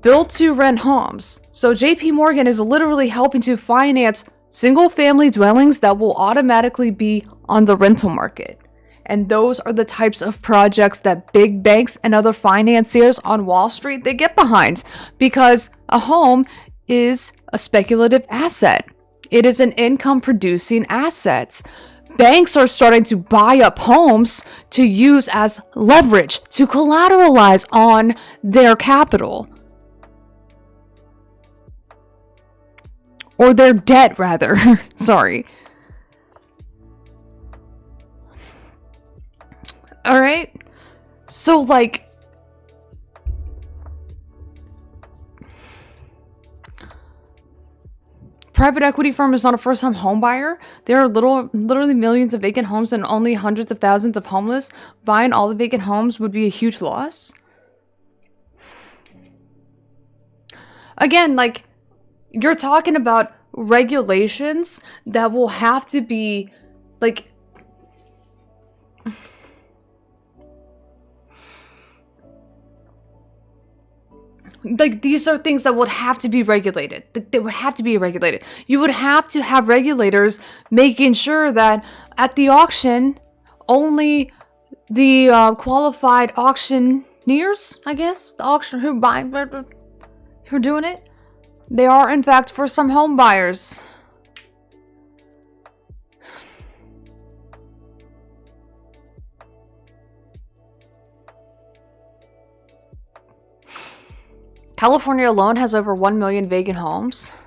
Build-to-rent homes. So JP Morgan is literally helping to finance single-family dwellings that will automatically be on the rental market. And those are the types of projects that big banks and other financiers on Wall Street, they get behind, because a home is a speculative asset. It is an income producing asset. Banks are starting to buy up homes to use as leverage, to collateralize on their capital. Or their debt, rather. Sorry. Alright? So, like, private equity firm is not a first-time home buyer. There are literally millions of vacant homes and only hundreds of thousands of homeless. Buying all the vacant homes would be a huge loss. Again, like, you're talking about regulations that will have to be, like, these are things that would have to be regulated. They would have to be regulated. You would have to have regulators making sure that at the auction, only the qualified auctioneers, I guess, the auction who are doing it, they are in fact first-time home buyers. California alone has over 1 million vacant homes.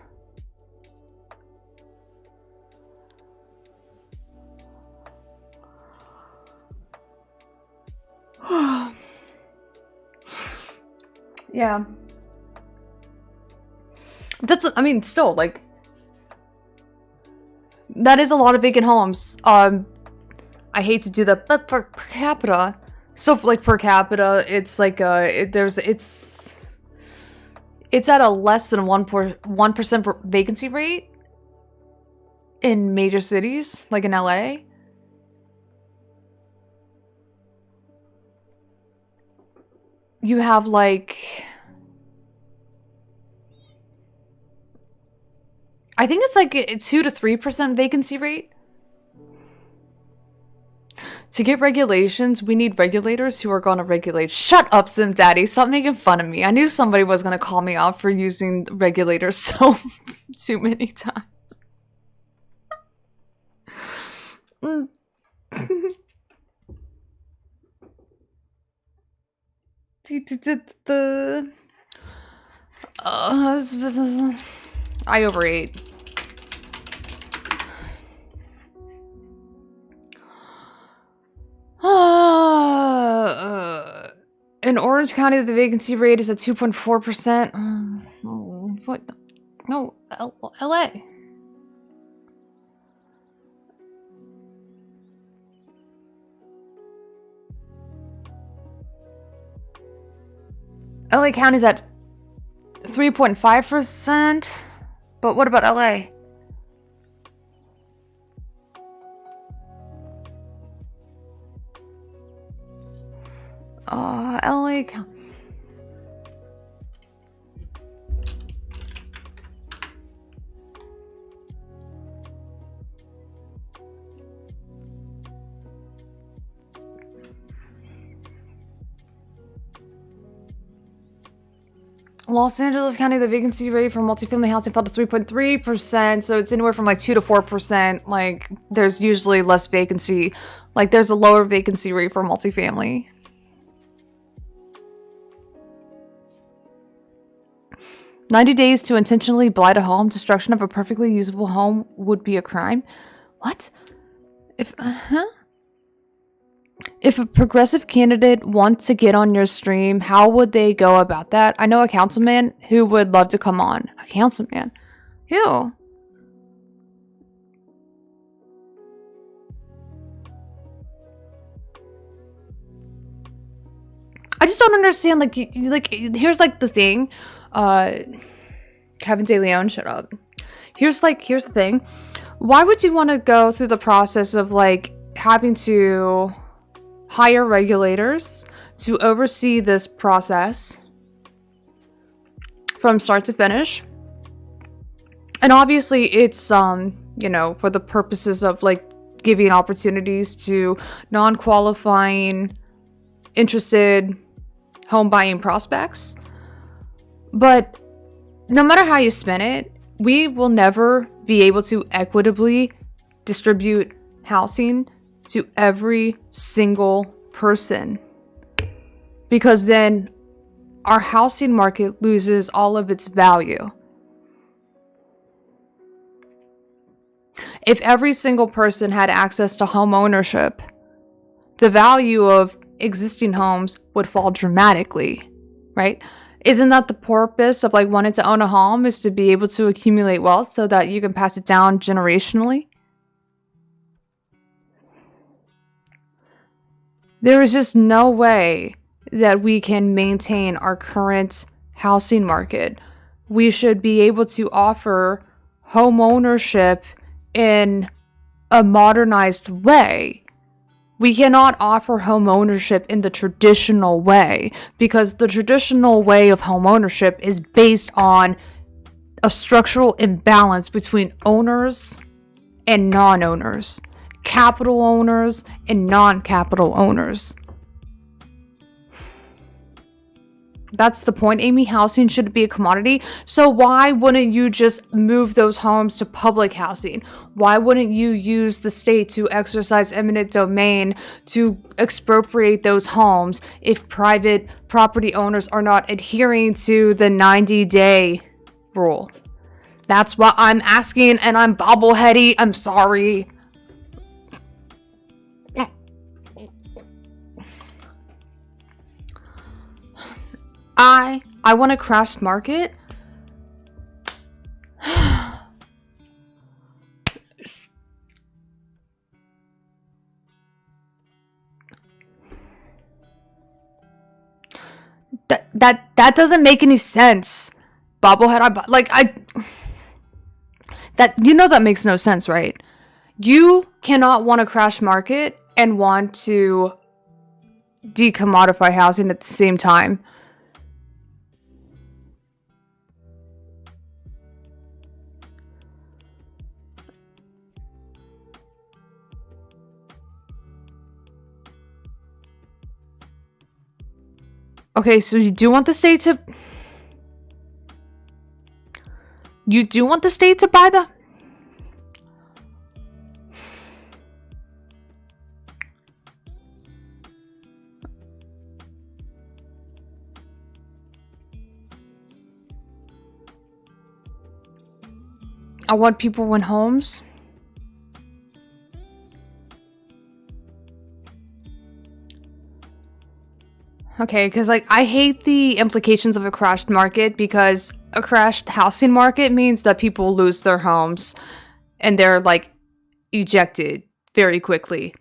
Yeah. That's, I mean, still, like, that is a lot of vacant homes. I hate to do that, but per capita, so like per capita, it's like it's at a less than 1% vacancy rate in major cities, like in LA. You have like, I think it's like a 2 to 3% vacancy rate. To get regulations, we need regulators who are going to regulate. Shut up, Sim Daddy. Stop making fun of me. I knew somebody was going to call me out for using regulators so too many times. I overate. In Orange County, the vacancy rate is at 2.4%. What? No, LA. LA County's at 3.5%. But what about LA? LA County. Los Angeles County, the vacancy rate for multifamily housing fell to 3.3%, so it's anywhere from like 2 to 4%. Like, there's usually less vacancy. Like, there's a lower vacancy rate for multifamily. "90 days to intentionally blight a home. Destruction of a perfectly usable home would be a crime." What? If a progressive candidate wants to get on your stream, how would they go about that? I know a councilman who would love to come on. A councilman? Who? I just don't understand. Like, here's like the thing. Kevin De Leon, shut up. Here's the thing. Why would you want to go through the process of like having to hire regulators to oversee this process from start to finish? And obviously it's you know, for the purposes of like giving opportunities to non-qualifying interested home buying prospects. But no matter how you spin it, we will never be able to equitably distribute housing to every single person, because then our housing market loses all of its value. If every single person had access to home ownership, the value of existing homes would fall dramatically, right? Isn't that the purpose of like wanting to own a home, is to be able to accumulate wealth so that you can pass it down generationally? There is just no way that we can maintain our current housing market. We should be able to offer home ownership in a modernized way. We cannot offer home ownership in the traditional way, because the traditional way of home ownership is based on a structural imbalance between owners and non-owners, capital owners and non-capital owners. That's the point, Amy. Housing should be a commodity. So why wouldn't you just move those homes to public housing? Why wouldn't you use the state to exercise eminent domain to expropriate those homes if private property owners are not adhering to the 90-day rule? That's what I'm asking, and I'm bobbleheady. I'm sorry. I want a crashed market. That doesn't make any sense. Bobblehead, that makes no sense, right? You cannot want a crash market and want to decommodify housing at the same time. Okay, so you do want the state to buy the... I want people in homes. Okay, because I hate the implications of a crashed market, because a crashed housing market means that people lose their homes and they're ejected very quickly.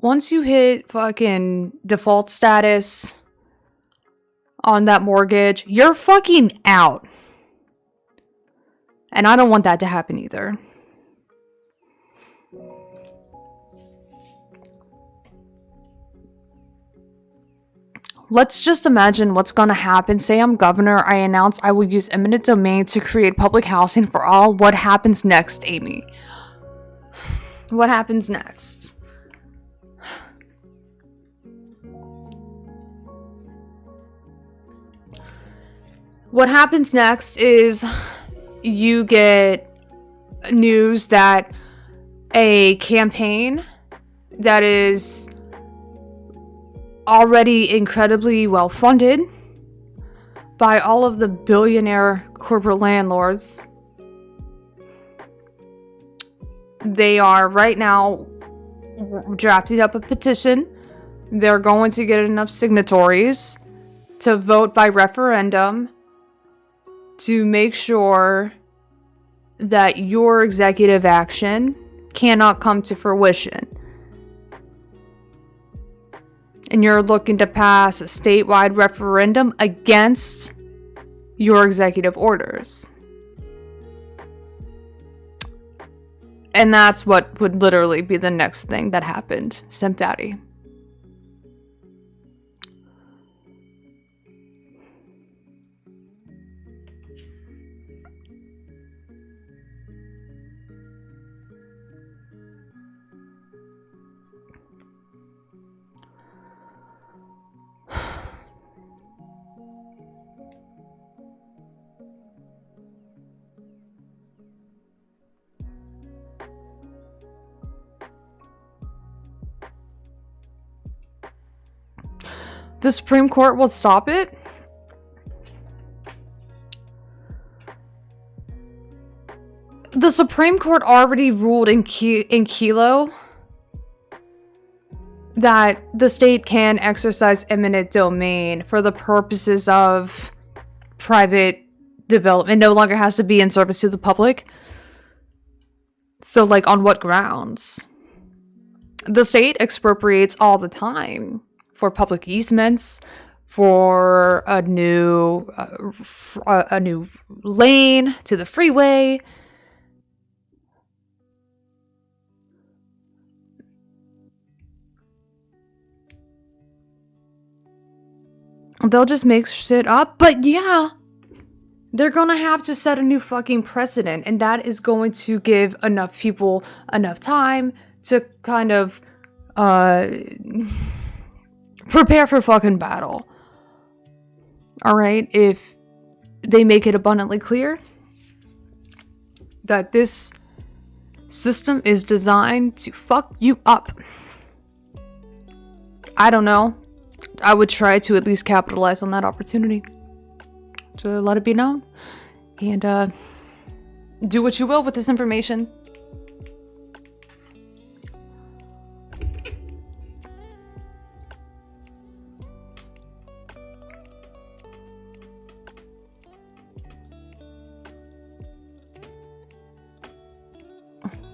Once you hit fucking default status on that mortgage, you're fucking out. And I don't want that to happen either. Let's just imagine what's going to happen. Say I'm governor. I announce I will use eminent domain to create public housing for all. What happens next, Amy? What happens next? What happens next is you get news that a campaign that is already incredibly well funded by all of the billionaire corporate landlords, they are right now drafting up a petition. They're going to get enough signatories to vote by referendum to make sure that your executive action cannot come to fruition. And you're looking to pass a statewide referendum against your executive orders. And that's what would literally be the next thing that happened, Simp Daddy. The Supreme Court will stop it? The Supreme Court already ruled in Kelo that the state can exercise eminent domain for the purposes of private development. No longer has to be in service to the public. So, like, on what grounds? The state expropriates all the time for public easements, for a new lane to the freeway. They'll just make shit up, but yeah, they're gonna have to set a new fucking precedent, and that is going to give enough people enough time to kind of prepare for fucking battle. Alright, if they make it abundantly clear that this system is designed to fuck you up, I don't know. I would try to at least capitalize on that opportunity to let it be known. And do what you will with this information.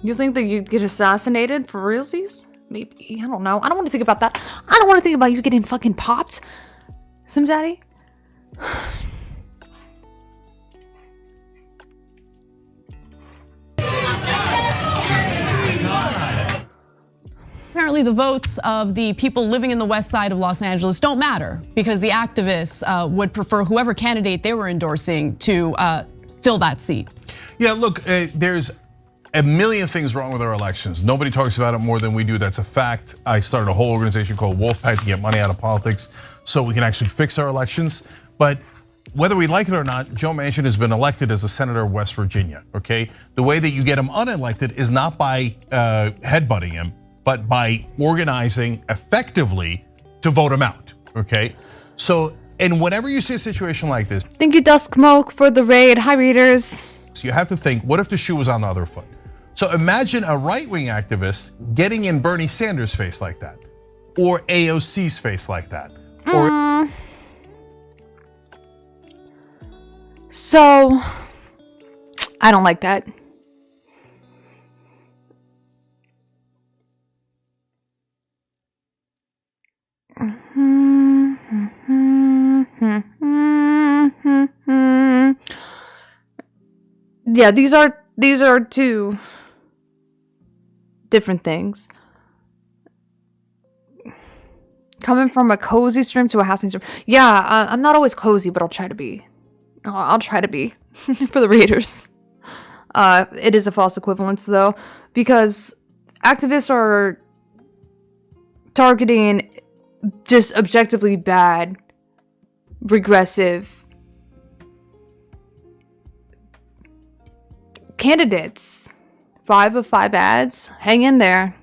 You think that you'd get assassinated for realsies? Maybe. I don't know. I don't want to think about that. I don't want to think about you getting fucking popped. Sim Daddy? Apparently the votes of the people living in the west side of Los Angeles don't matter because the activists would prefer whoever candidate they were endorsing to fill that seat. Yeah, look, there's a million things wrong with our elections. Nobody talks about it more than we do. That's a fact. I started a whole organization called Wolfpack to get money out of politics so we can actually fix our elections. But whether we like it or not, Joe Manchin has been elected as a senator of West Virginia, okay? The way that you get him unelected is not by headbutting him, but by organizing effectively to vote him out, okay? So, and whenever you see a situation like this. Thank you, Dusk Smoke, for the raid. Hi, readers. You have to think, what if the shoe was on the other foot? So imagine a right-wing activist getting in Bernie Sanders' face like that, or AOC's face like that. Or so, I don't like that. Yeah, these are two different things. Coming from a cozy stream to a housing stream. Yeah, I'm not always cozy, but I'll try to be. I'll try to be for the readers. It is a false equivalence though, because activists are targeting just objectively bad, regressive candidates. 5 of 5 ads. Hang in there.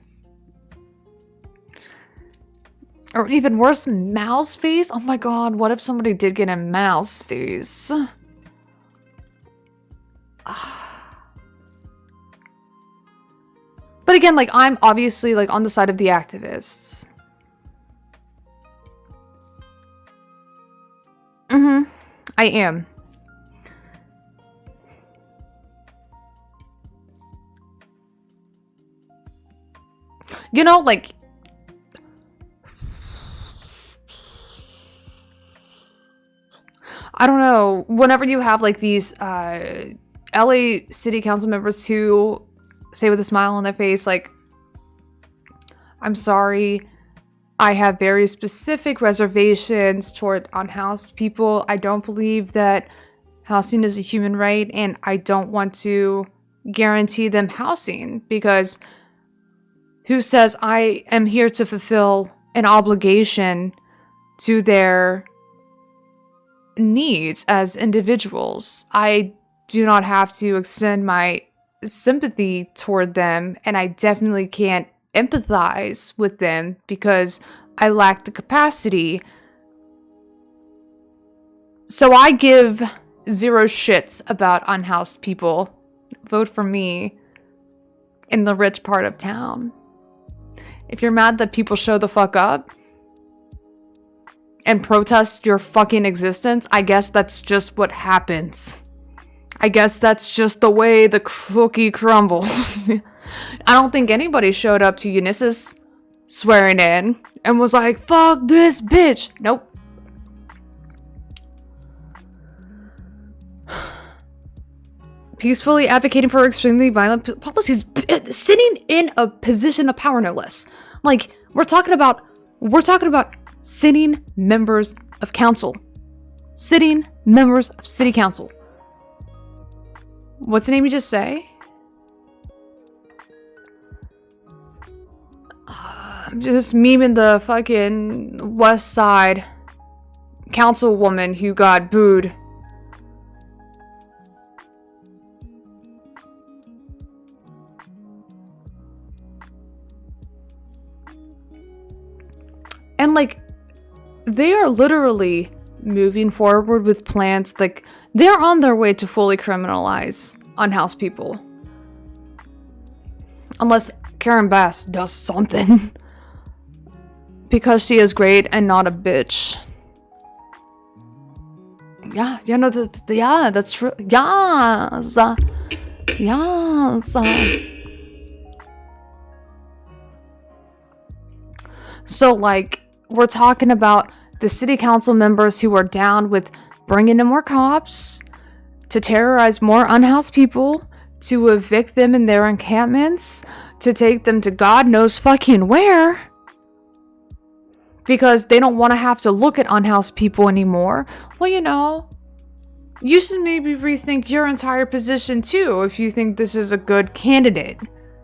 Or even worse, mouse face? Oh my god, what if somebody did get a mouse face? But again, like, I'm obviously, like, on the side of the activists. I am. You know, like, I don't know, whenever you have like these LA city council members who say with a smile on their face, like, I'm sorry, I have very specific reservations toward unhoused people. I don't believe that housing is a human right, and I don't want to guarantee them housing because who says I am here to fulfill an obligation to their needs as individuals? I do not have to extend my sympathy toward them, and I definitely can't empathize with them because I lack the capacity. So I give 0 shits about unhoused people. Vote for me in the rich part of town. If you're mad that people show the fuck up and protest your fucking existence, I guess that's just what happens. I guess that's just the way the cookie crumbles. I don't think anybody showed up to Eunice's swearing in and was like, fuck this bitch. Nope. Peacefully advocating for extremely violent policies, sitting in a position of power, no less. Like, we're talking about sitting members of council. Sitting members of city council. What's the name you just say? I'm just memeing the fucking West Side councilwoman who got booed. And like, they are literally moving forward with plans, like, they're on their way to fully criminalize unhoused people. Unless Karen Bass does something. Because she is great and not a bitch. Yeah, you know, yeah, that's true. Yes. Yes. So, like, we're talking about the city council members who are down with bringing in more cops to terrorize more unhoused people, to evict them in their encampments, to take them to God knows fucking where, because they don't want to have to look at unhoused people anymore. Well, you know, you should maybe rethink your entire position too if you think this is a good candidate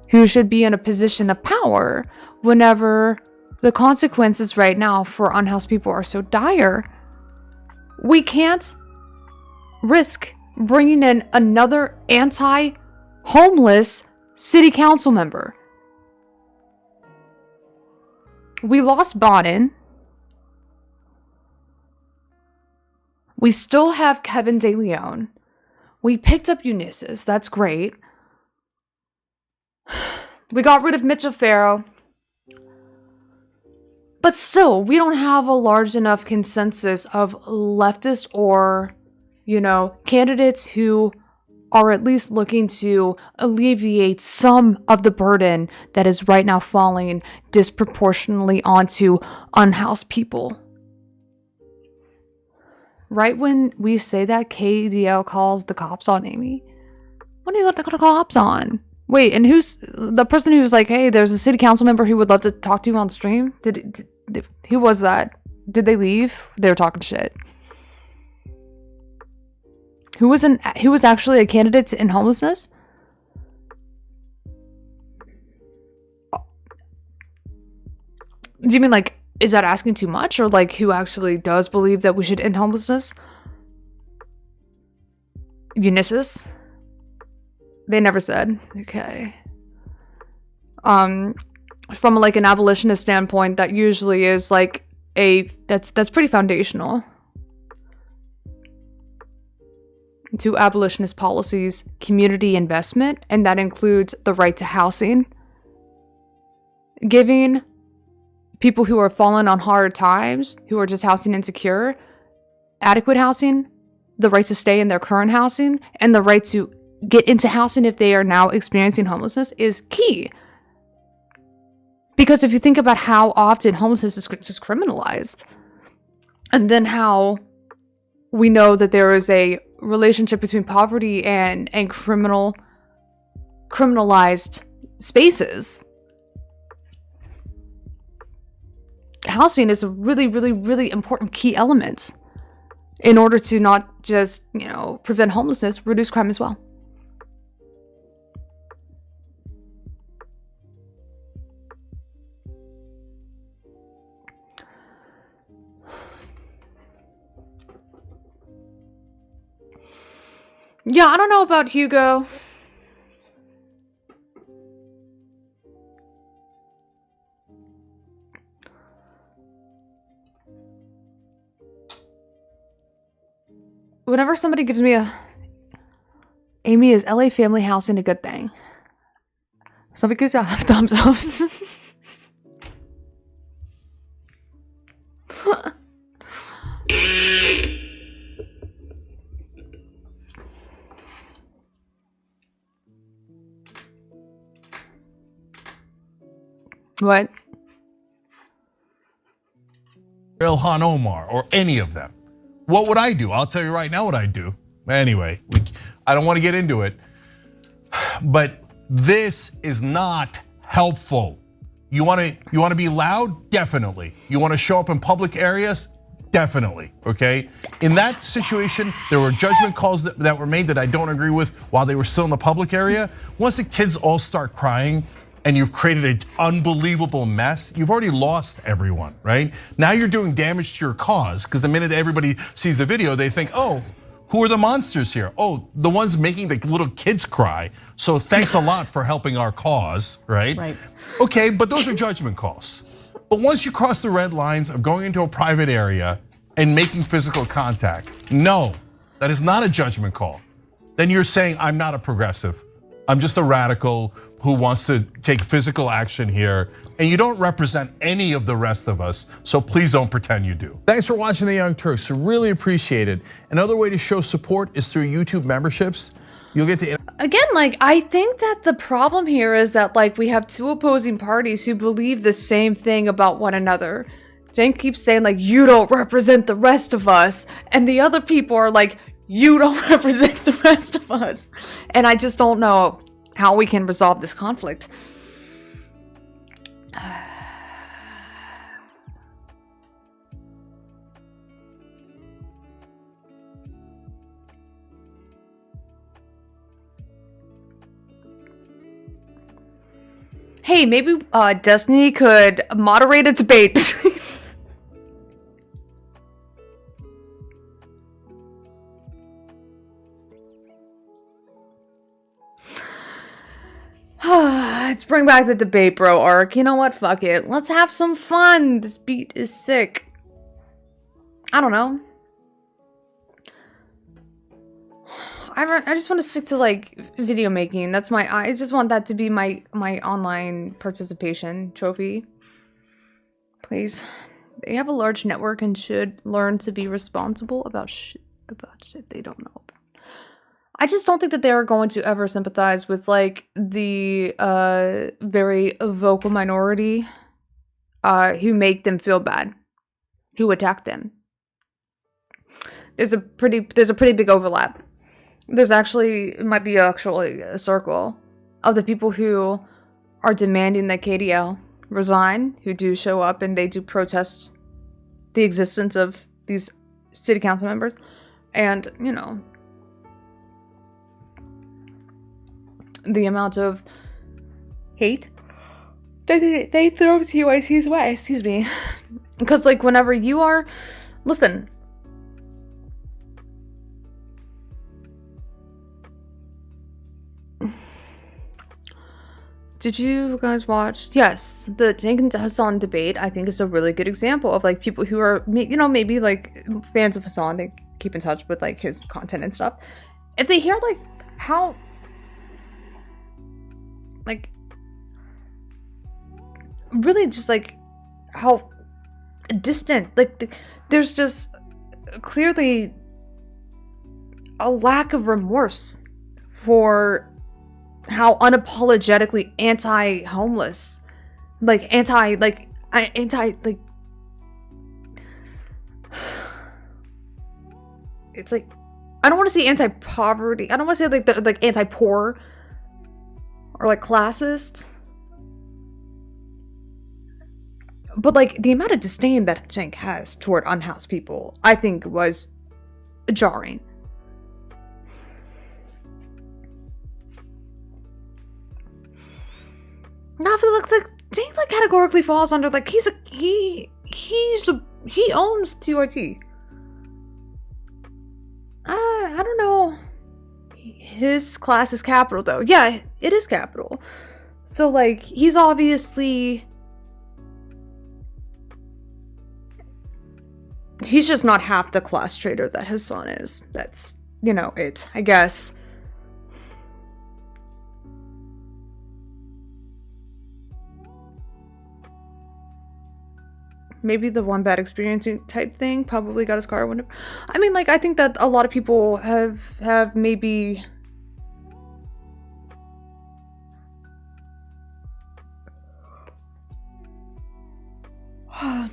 who should be in a position of power whenever the consequences right now for unhoused people are so dire. We can't risk bringing in another anti-homeless city council member. We lost Bonin. We still have Kevin De León. We picked up Eunice's. That's great. We got rid of Mitchell Farrow. But still, we don't have a large enough consensus of leftist or, you know, candidates who are at least looking to alleviate some of the burden that is right now falling disproportionately onto unhoused people. Right when we say that, KDL calls the cops on Amy. What are you got the cops on? Wait, and who's the person who's like, hey, there's a city council member who would love to talk to you on stream? Who was that? Did they leave? They were talking shit. Who was actually a candidate in homelessness? Do you mean like, is that asking too much? Or like, who actually does believe that we should end homelessness? Eunice's? They never said. Okay. From like an abolitionist standpoint, that usually is like that's pretty foundational to abolitionist policies, community investment, and that includes the right to housing, giving people who are fallen on hard times, who are just housing insecure, adequate housing, the right to stay in their current housing, and the right to get into housing if they are now experiencing homelessness is key. Because if you think about how often homelessness is just criminalized, and then how we know that there is a relationship between poverty and criminalized spaces, housing is a really, really, really important key element in order to not just, prevent homelessness, reduce crime as well. Yeah, I don't know about Hugo. Whenever somebody gives me Amy, is LA family housing a good thing? Somebody gives a thumbs up. What? Ilhan Omar or any of them. What would I do? I'll tell you right now what I'd do. Anyway, I don't want to get into it, but this is not helpful. You want to be loud? Definitely. You want to show up in public areas? Definitely, okay? In that situation, there were judgment calls that were made that I don't agree with while they were still in the public area. Once the kids all start crying, and you've created an unbelievable mess, you've already lost everyone, right? Now you're doing damage to your cause, because the minute everybody sees the video, they think, oh, who are the monsters here? Oh, the ones making the little kids cry. So thanks a lot for helping our cause, right? Right. Okay, but those are judgment calls. But once you cross the red lines of going into a private area and making physical contact, no, that is not a judgment call. Then you're saying, I'm not a progressive. I'm just a radical who wants to take physical action here, and you don't represent any of the rest of us, so please don't pretend you do. Thanks for watching The Young Turks, really appreciate it. Another way to show support is through YouTube memberships. You'll get to again, I think that the problem here is that we have two opposing parties who believe the same thing about one another. Jen keeps saying you don't represent the rest of us, and the other people are like, you don't represent the rest of us. And I just don't know how we can resolve this conflict. Hey, maybe Destiny could moderate a debate between let's bring back the debate, bro arc. You know what? Fuck it. Let's have some fun. This beat is sick. I don't know. I just want to stick to video making. That's I just want that to be my online participation trophy. Please. They have a large network and should learn to be responsible about shit they don't know. I just don't think that they're going to ever sympathize with the very vocal minority who make them feel bad, who attack them. There's a pretty big overlap. There's it might be actually a circle of the people who are demanding that KDL resign, who do show up and they do protest the existence of these city council members, and the amount of hate that they throw TYT's way, excuse me. Because whenever you are, listen, Did you guys watch? Yes, the Jenkins Hassan debate. I think is a really good example of like people who are, you know, maybe like fans of Hassan. They keep in touch with like his content and stuff. If they hear like how, like, really just like how distant, like there's just clearly a lack of remorse for how unapologetically anti-homeless, like anti, like it's like, I don't want to say anti-poverty, I don't want to say like the, like anti-poor or like classist, but like the amount of disdain that Cenk has toward unhoused people, I think was jarring. No, I feel like Cenk like categorically falls under like he owns TYT. I don't know. His class is capital though. Yeah, it is capital. So like he's obviously, he's just not half the class trader that his son is. That's, you know, it, I guess. Maybe the one bad experience type thing probably got a scar. I mean, like, I think that a lot of people have maybe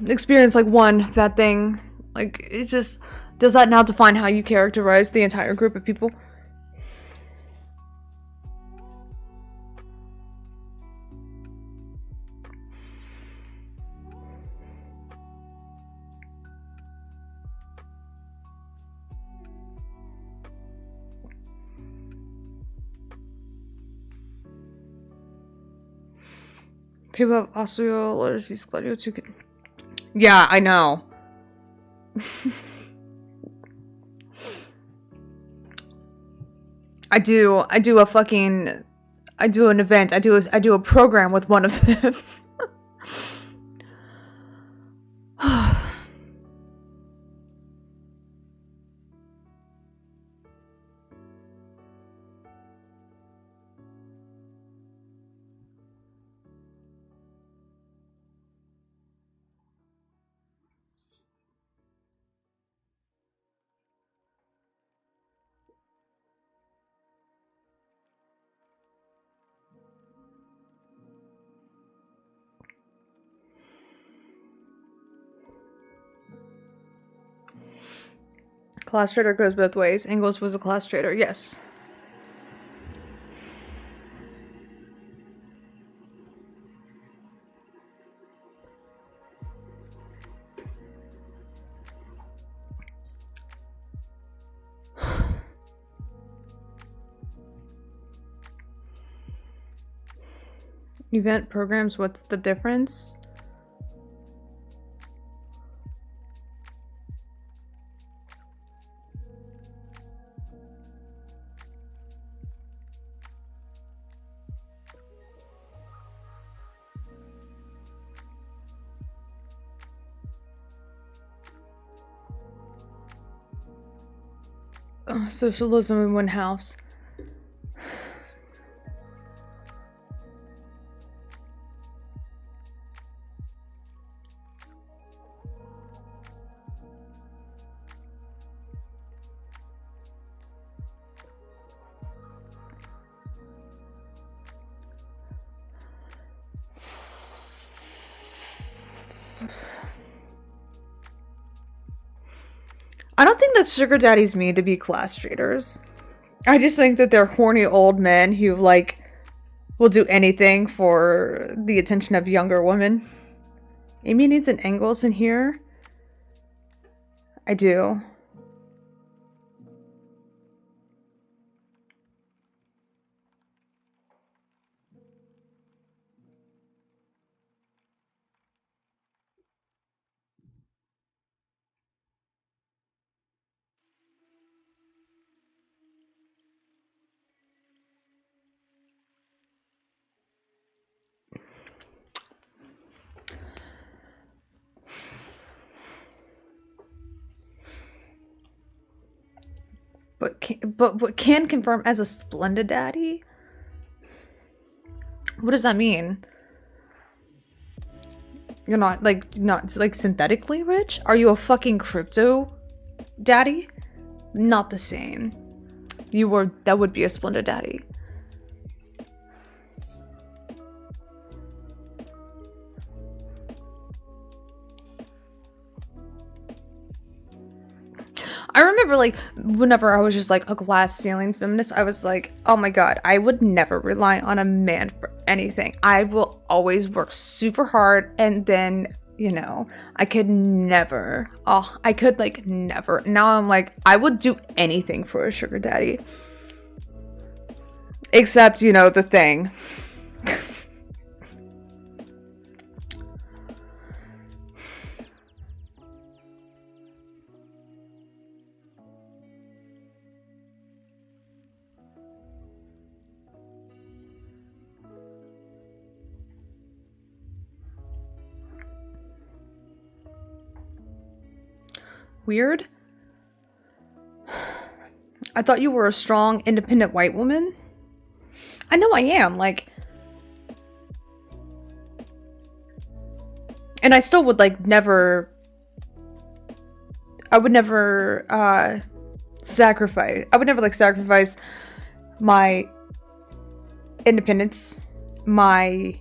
experienced like one bad thing. Like, it just, does that now define how you characterize the entire group of people? People have osteoarthritis. Yeah, I know. I do an event. I do a program with one of them. Class trader goes both ways. Engels was a class trader, yes. Event programs, what's the difference? Socialism in one house. I don't think that sugar daddies mean to be class traders. I just think that they're horny old men who, like, will do anything for the attention of younger women. Amy needs an Engels in here. I do. But can confirm as a splendid daddy? What does that mean? You're not synthetically rich? Are you a fucking crypto daddy? Not the same. That would be a splendid daddy. I remember, like, whenever I was just, like, a glass ceiling feminist, I was like, oh my god, I would never rely on a man for anything. I will always work super hard, and then, you know, I could never. Now I'm like, I would do anything for a sugar daddy. Except, you know, the thing. Weird. I thought you were a strong, independent white woman. I know I am, like... And I still would, like, never... I would never, sacrifice... I would never, like, sacrifice my independence, my...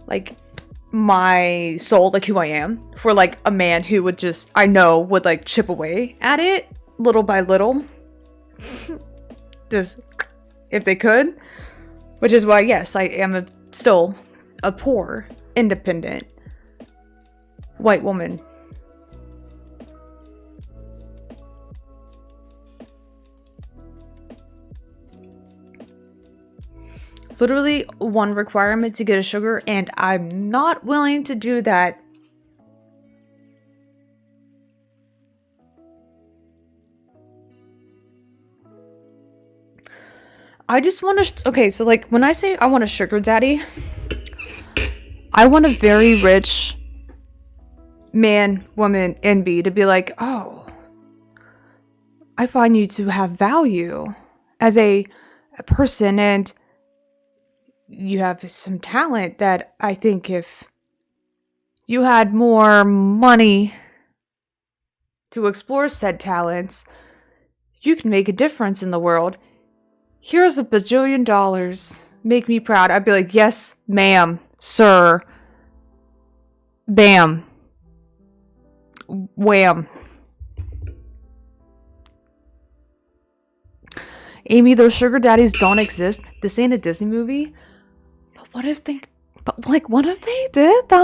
like... my soul, like who I am, for like a man who would just, I know, would like chip away at it little by little. Just if they could. Which is why, yes, I am still a poor, independent white woman. Literally one requirement to get a sugar, and I'm not willing to do that. I just want to... Okay, so like when I say I want a sugar daddy, I want a very rich man, woman, NB to be like, oh, I find you to have value as a person, and you have some talent that I think if you had more money to explore said talents, you can make a difference in the world. Here's $1 bajillion. Make me proud. I'd be like, yes, ma'am, sir. Bam. Wham. Amy, those sugar daddies don't exist. This ain't a Disney movie. But what if they did though?